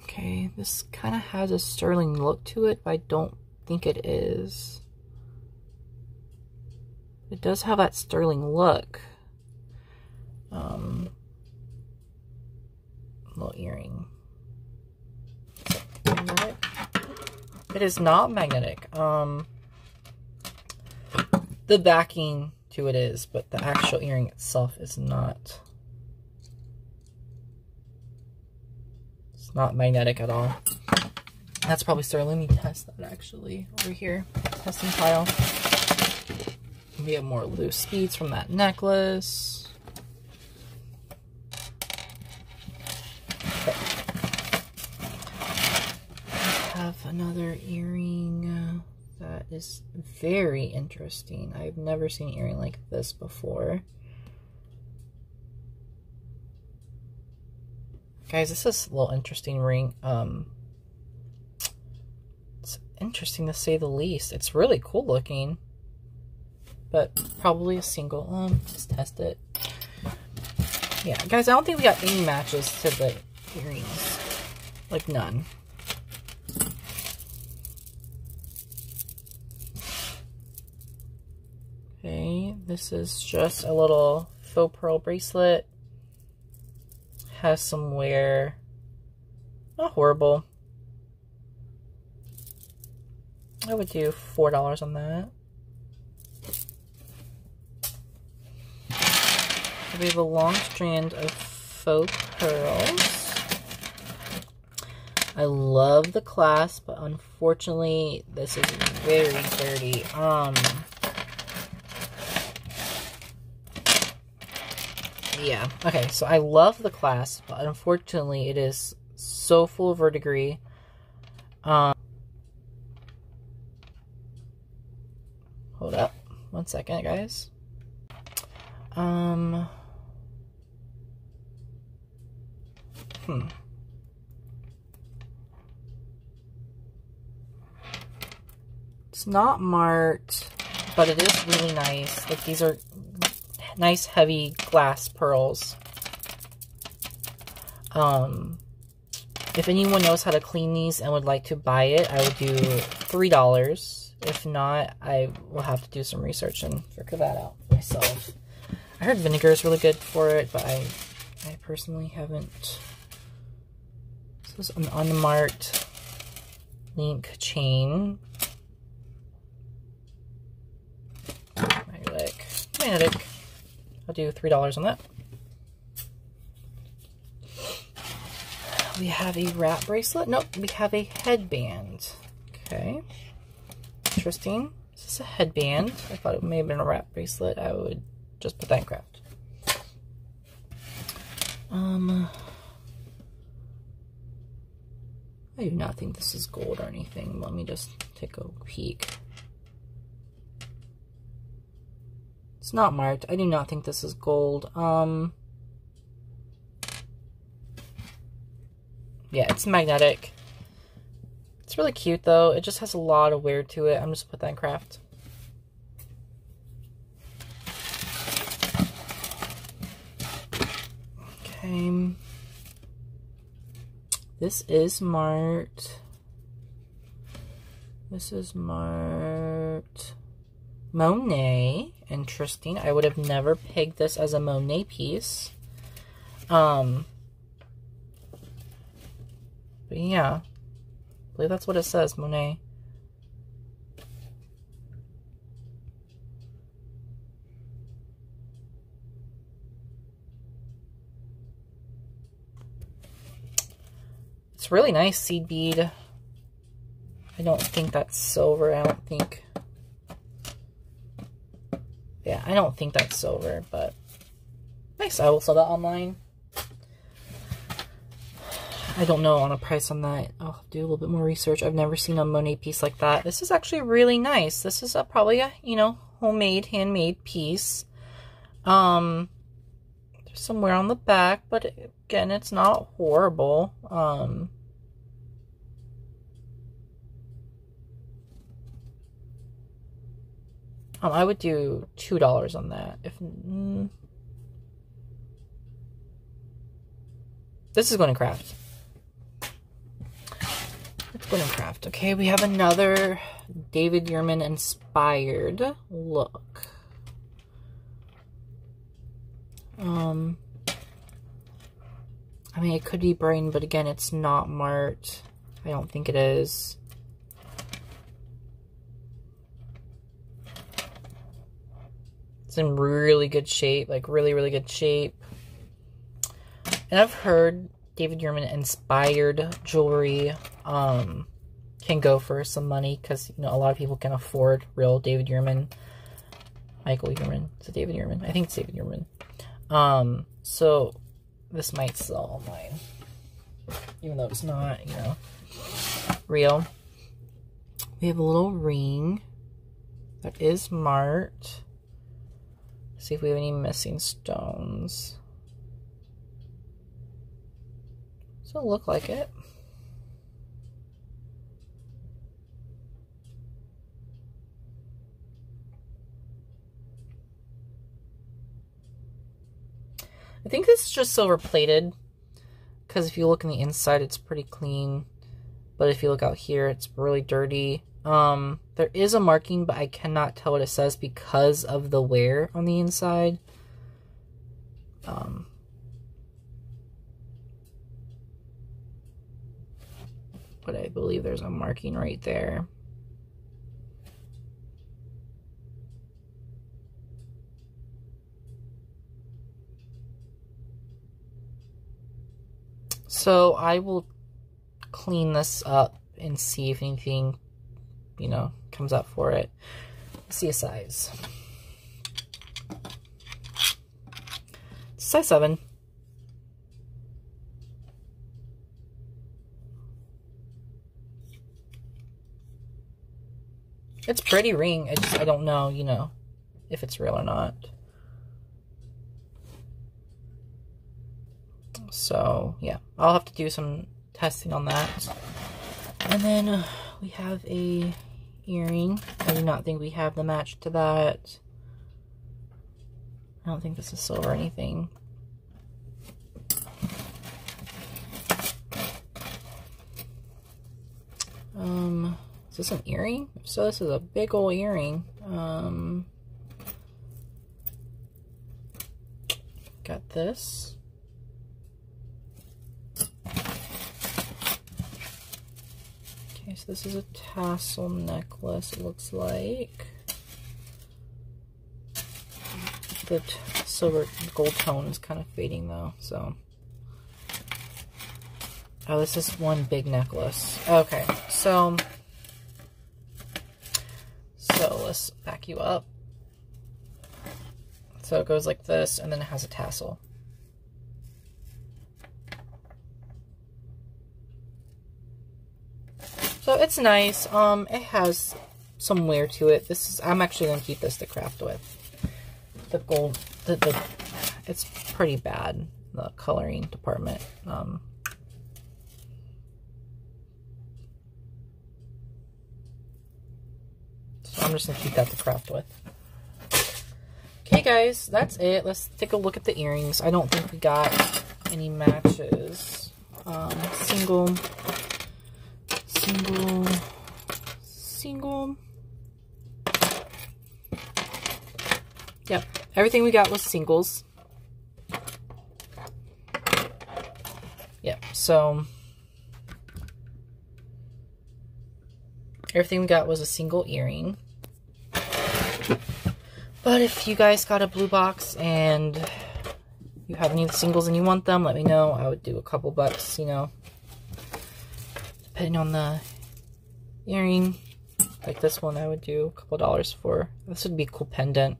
S1: Okay, this kind of has a sterling look to it, but I don't think it is. It does have that sterling look. Little earring. Magnetic? It is not magnetic. The backing to it is, but the actual earring itself is not. It's not magnetic at all. That's probably sterling. Let me test that actually over here. Testing pile. We have more loose beads from that necklace. Have another earring that is very interesting. I've never seen an earring like this before. Guys, this is a little interesting ring. It's interesting to say the least. It's really cool looking, but probably a single. Let's test it. Yeah, guys, I don't think we got any matches to the earrings. Like none. Okay, this is just a little faux pearl bracelet. Has some wear. Not horrible. I would do $4 on that. We have a long strand of faux pearls. I love the clasp, but unfortunately, this is very dirty. Yeah, okay, so I love the clasp, but unfortunately, it is so full of verdigris. Hold up. 1 second, guys. It's not marked, but it is really nice. Like, these are nice heavy glass pearls. If anyone knows how to clean these and would like to buy it, I would do $3. If not, I will have to do some research and figure that out myself. I heard vinegar is really good for it, but I personally haven't. This is an unmarked link chain. Magnetic. I'll do $3 on that. We have a wrap bracelet. Nope, we have a headband. Okay. Interesting. Is this a headband? I thought it may have been a wrap bracelet. I would just put that in craft. I do not think this is gold or anything. Let me just take a peek. It's not marked. I do not think this is gold. Yeah, it's magnetic. It's really cute though. It just has a lot of wear to it. I'm just gonna put that in craft. Okay. This is marked. This is marked Monet. Interesting. I would have never pegged this as a Monet piece. But yeah. I believe that's what it says, Monet. It's really nice seed bead. I don't think that's silver. I don't think. Yeah, I don't think that's silver, but nice. I will sell that online. I don't know on a price on that. I'll do a little bit more research. I've never seen a Monet piece like that. This is actually really nice. This is probably a, you know, homemade, handmade piece. There's somewhere on the back, but again, it's not horrible. I would do $2 on that. If this is going to craft. It's going to craft. Okay, we have another David Yurman inspired look. I mean, it could be Brain, but again, it's not marked. I don't think it is. It's in really good shape, like really, really good shape. And I've heard David Yurman inspired jewelry can go for some money because, you know, a lot of people can afford real David Yurman. Michael Yurman. Is it David Yurman? I think it's David Yurman. So this might sell mine, even though it's not, you know, real. We have a little ring that is marked. Let's see if we have any missing stones. Doesn't look like it. I think this is just silver plated, because if you look in the inside, it's pretty clean. But if you look out here, it's really dirty. There is a marking, but I cannot tell what it says because of the wear on the inside. But I believe there's a marking right there. So I will clean this up and see if anything, you know, comes up for it. Let's see a size. Size 7. It's a pretty ring. I don't know, you know, if it's real or not. So, yeah. I'll have to do some testing on that. And then we have a earring. I do not think we have the match to that. I don't think this is silver or anything. Is this an earring? If so, this is a big old earring. Got this. Okay, so this is a tassel necklace, it looks like. The silver gold tone is kind of fading though, so. Oh, this is one big necklace. Okay, so let's back you up. So it goes like this, and then it has a tassel. So it's nice. It has some wear to it. This is, I'm actually gonna keep this to craft with. The gold, it's pretty bad, the coloring department. So I'm just gonna keep that to craft with. Okay guys, that's it. Let's take a look at the earrings. I don't think we got any matches. Single. Yep, everything we got was singles. Yep, so everything we got was a single earring. But if you guys got a blue box and you have any of the singles and you want them, let me know. I would do a couple bucks, you know, depending on the earring. Like this one, I would do a couple dollars for. This would be a cool pendant.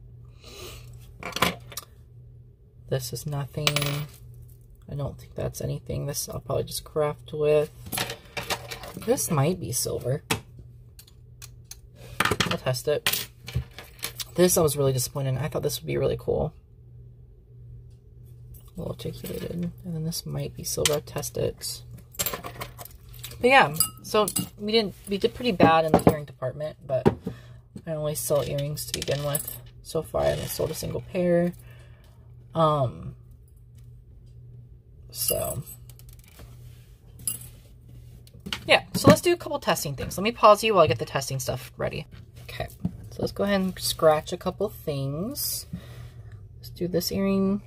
S1: This is nothing. I don't think that's anything. This I'll probably just craft with. This might be silver. I'll test it. This I was really disappointed in. I thought this would be really cool. well articulated. And then this might be silver. I'll test it. But yeah, so we did pretty bad in the earring department, but I only sell earrings to begin with. So far, I haven't sold a single pair. So yeah, so let's do a couple testing things. Let me pause you while I get the testing stuff ready. Okay, so let's go ahead and scratch a couple things. Let's do this earring.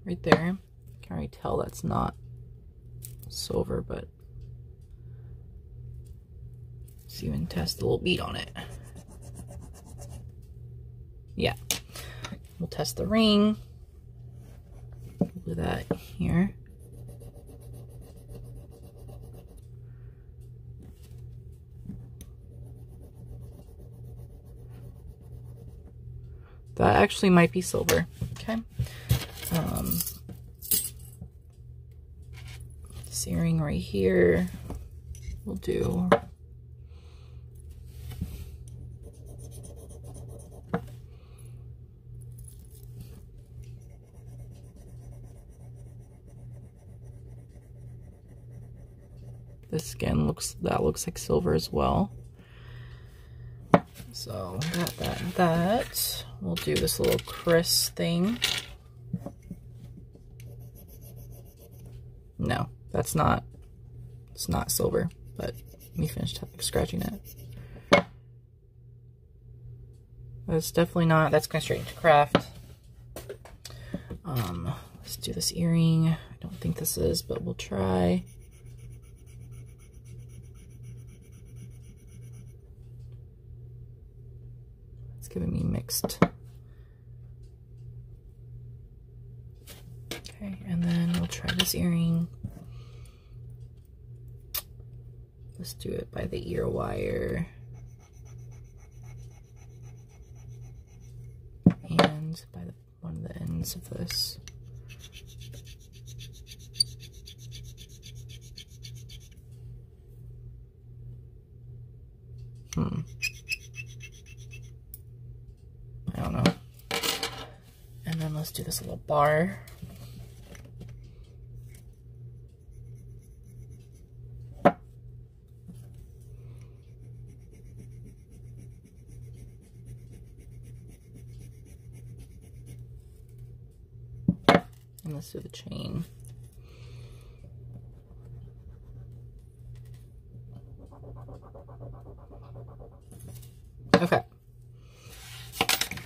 S1: Right there. Can't really tell that's not silver, but let's even test the little bead on it. Yeah. We'll test the ring. We'll do that here. That actually might be silver. Okay. This earring right here, we'll do. This again looks like silver as well. So that. We'll do this little Chris thing. No, it's not silver, but let me finish scratching it. That's definitely not, that's going straight into craft. Let's do this earring. I don't think this is, but we'll try. It's giving me mixed. Okay, and then we'll try this earring. Let's do it by the ear wire. And by one of the ends of this. I don't know. And then let's do this little bar. And let's do the chain. Okay.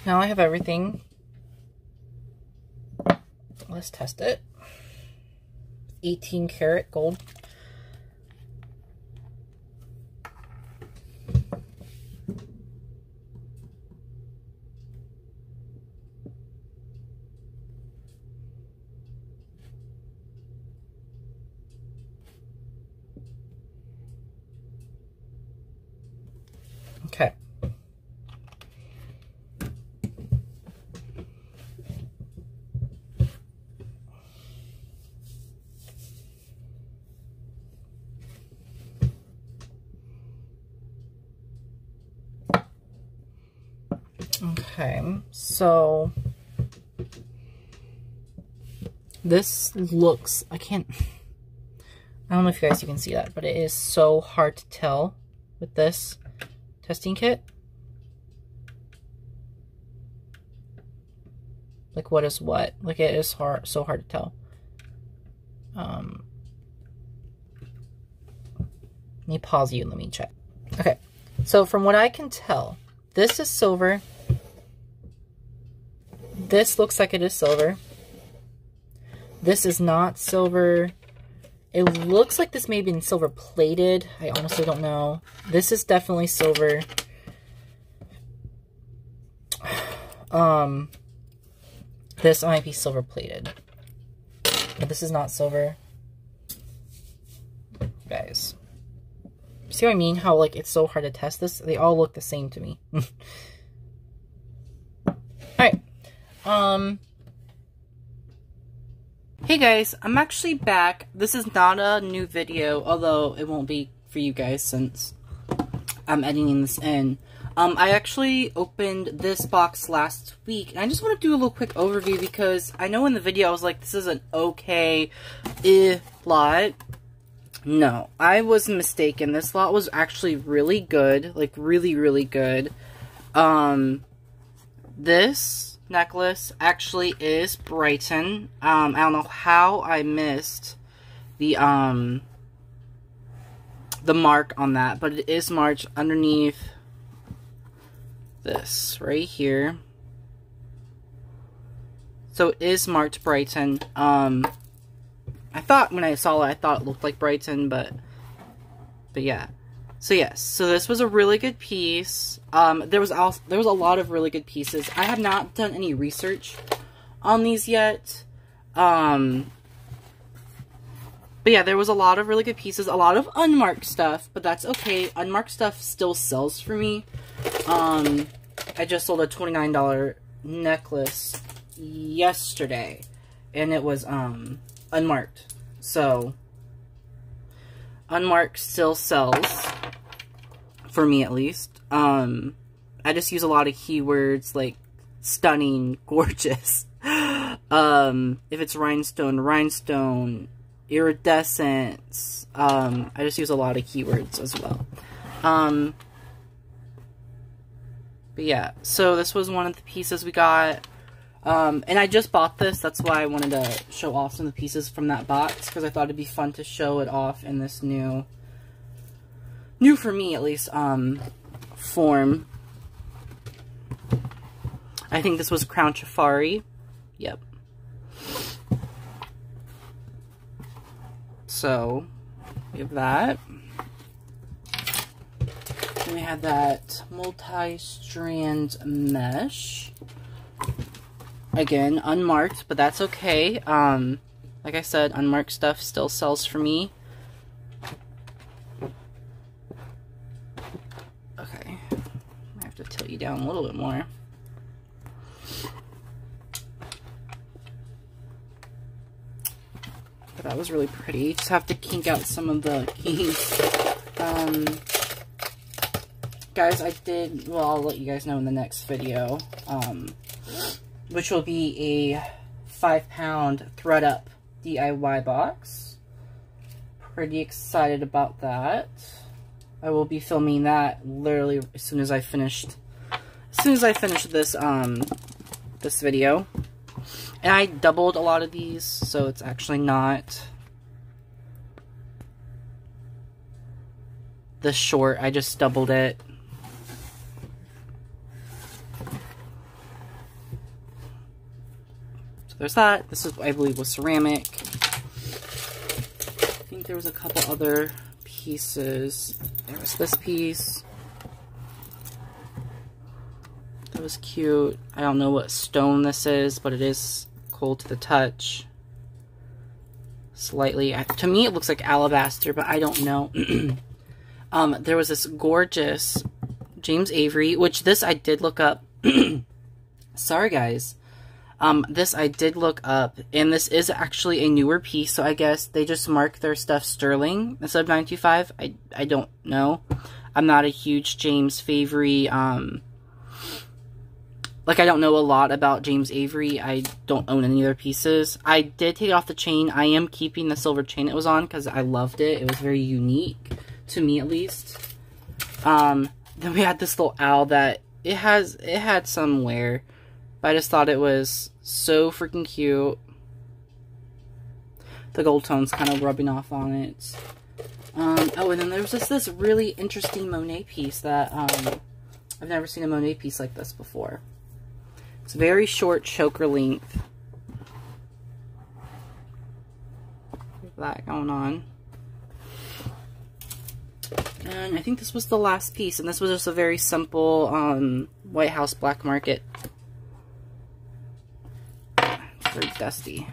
S1: Now I have everything. Let's test it. 18 karat gold. Okay. Okay, so this looks, I don't know if you guys can see that, but it is so hard to tell with this testing kit. Like what is what? Like it is so hard to tell. Let me pause you and let me check. Okay, so from what I can tell, this is silver. This looks like it is silver. This is not silver. It looks like this may have been silver plated. I honestly don't know. This is definitely silver. This might be silver plated. But this is not silver. Guys. See what I mean? How like it's so hard to test this? They all look the same to me. Alright. Hey guys, I'm actually back. This is not a new video, although it won't be for you guys since I'm editing this in. I actually opened this box last week, and I just want to do a little quick overview because I know in the video I was like, this is an okay lot. No, I was mistaken. This lot was actually really good, like really, really good. This necklace actually is Brighton. I don't know how I missed the mark on that, but it is marked underneath this right here. So it is marked Brighton. I thought when I saw it, I thought it looked like Brighton, but yeah. So yes, so this was a really good piece. There was a lot of really good pieces. I have not done any research on these yet. But yeah, there was a lot of really good pieces, a lot of unmarked stuff, but that's okay. Unmarked stuff still sells for me. I just sold a $29 necklace yesterday, and it was unmarked. So unmarked still sells for me, at least. I just use a lot of keywords like stunning, gorgeous. If it's rhinestone, iridescence. I just use a lot of keywords as well. But yeah, so this was one of the pieces we got. And I just bought this. That's why I wanted to show off some of the pieces from that box, because I thought it'd be fun to show it off in this new for me at least, form. I think this was Crown Chafari. Yep. So, we have that. Then we have that multi-strand mesh. Again, unmarked, but that's okay. Like I said, unmarked stuff still sells for me. Okay. I have to tilt you down a little bit more. But that was really pretty. Just have to kink out some of the kinks. Guys, well, I'll let you guys know in the next video, which will be a 5-pound thread up DIY box. Pretty excited about that. I will be filming that literally as soon as I finish this this video. And I doubled a lot of these, so it's actually not the short. I just doubled it. So there's that. This is, I believe, was ceramic. I think there was a couple other pieces. There was this piece. That was cute. I don't know what stone this is, but it is cold to the touch. Slightly. To me, it looks like alabaster, but I don't know. There was this gorgeous James Avery, which this I did look up. Sorry, guys. This I did look up, and this is actually a newer piece, so I guess they just mark their stuff sterling instead of 925. I don't know. I'm not a huge James Avery, like, I don't know a lot about James Avery. I don't own any of their pieces. I did take it off the chain. I am keeping the silver chain it was on because I loved it. It was very unique, to me at least. Then we had this little owl that it had some wear, but I just thought it was so freaking cute. The gold tone's kind of rubbing off on it. Oh, and then there was just this really interesting Monet piece that I've never seen a Monet piece like this before. It's very short choker length. That going on. And I think this was the last piece, and this was just a very simple White House Black Market. It's very dusty.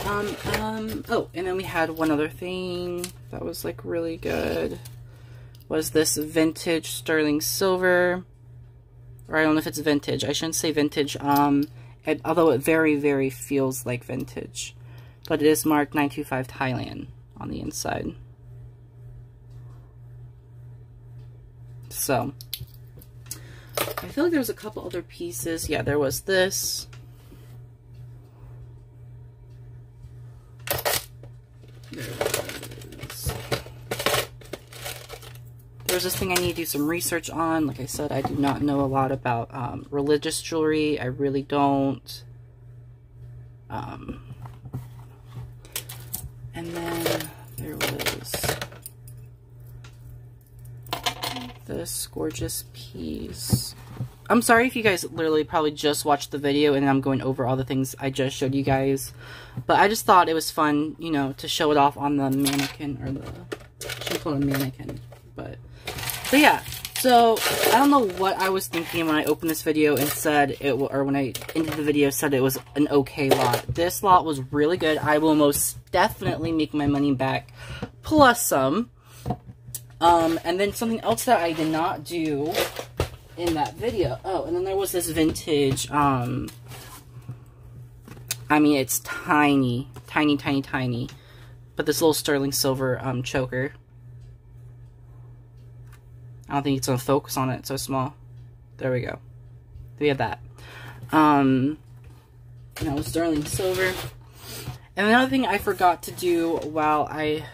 S1: Oh, and then we had one other thing that was like really good. Was this vintage sterling silver? Or I don't know if it's vintage. I shouldn't say vintage. Although it very, very feels like vintage. But it is marked 925 Thailand on the inside. So I feel like there was a couple other pieces. Yeah, there was this. There's this thing I need to do some research on. Like I said, I do not know a lot about religious jewelry. I really don't. And then there was this gorgeous piece. I'm sorry if you guys literally probably just watched the video and I'm going over all the things I just showed you guys. But I just thought it was fun, you know, to show it off on the mannequin, or the, I shouldn't call it a mannequin, but yeah. So I don't know what I was thinking when I opened this video and said it, or when I ended the video said it was an okay lot. This lot was really good. I will most definitely make my money back, plus some. And then something else that I did not do in that video. Oh, and then there was this vintage, I mean, it's tiny, tiny, tiny, tiny, but this little sterling silver, choker. I don't think it's going to focus on it. It's so small. There we go. We have that. Now, sterling silver. And another thing I forgot to do while I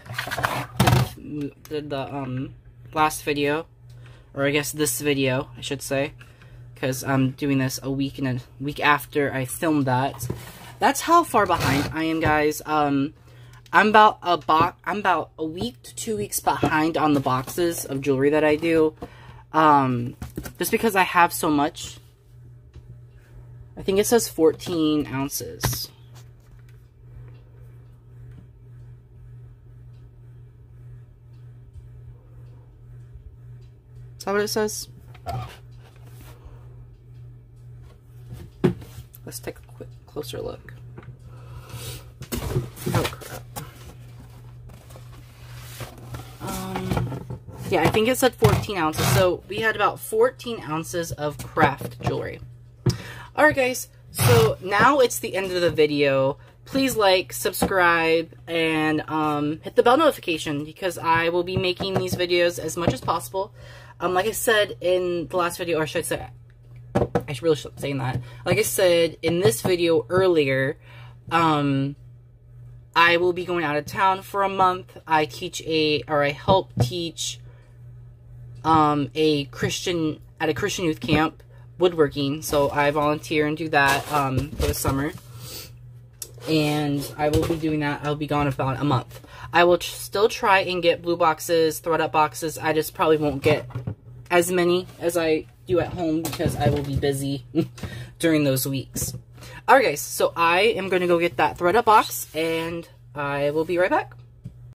S1: did the last video, or I guess this video, I should say, because I'm doing this a week after I filmed that. That's how far behind I am, guys. I'm about a week to 2 weeks behind on the boxes of jewelry that I do. Just because I have so much. I think it says 14 ounces. Is that what it says? Let's take a quick closer look. Oh crap. Yeah, I think it said 14 ounces. So we had about 14 ounces of craft jewelry. Alright guys, so now it's the end of the video. Please like, subscribe, and hit the bell notification, because I will be making these videos as much as possible. Like I said in the last video, or should I say, I really should be saying that. Like I said in this video earlier, I will be going out of town for a month. I help teach at a Christian youth camp, woodworking. So I volunteer and do that for the summer. And I will be doing that. I'll be gone about a month. I will still try and get blue boxes, thread up boxes. I just probably won't get as many as I do at home because I will be busy during those weeks. Alright guys, so I am going to go get that thread up box and I will be right back.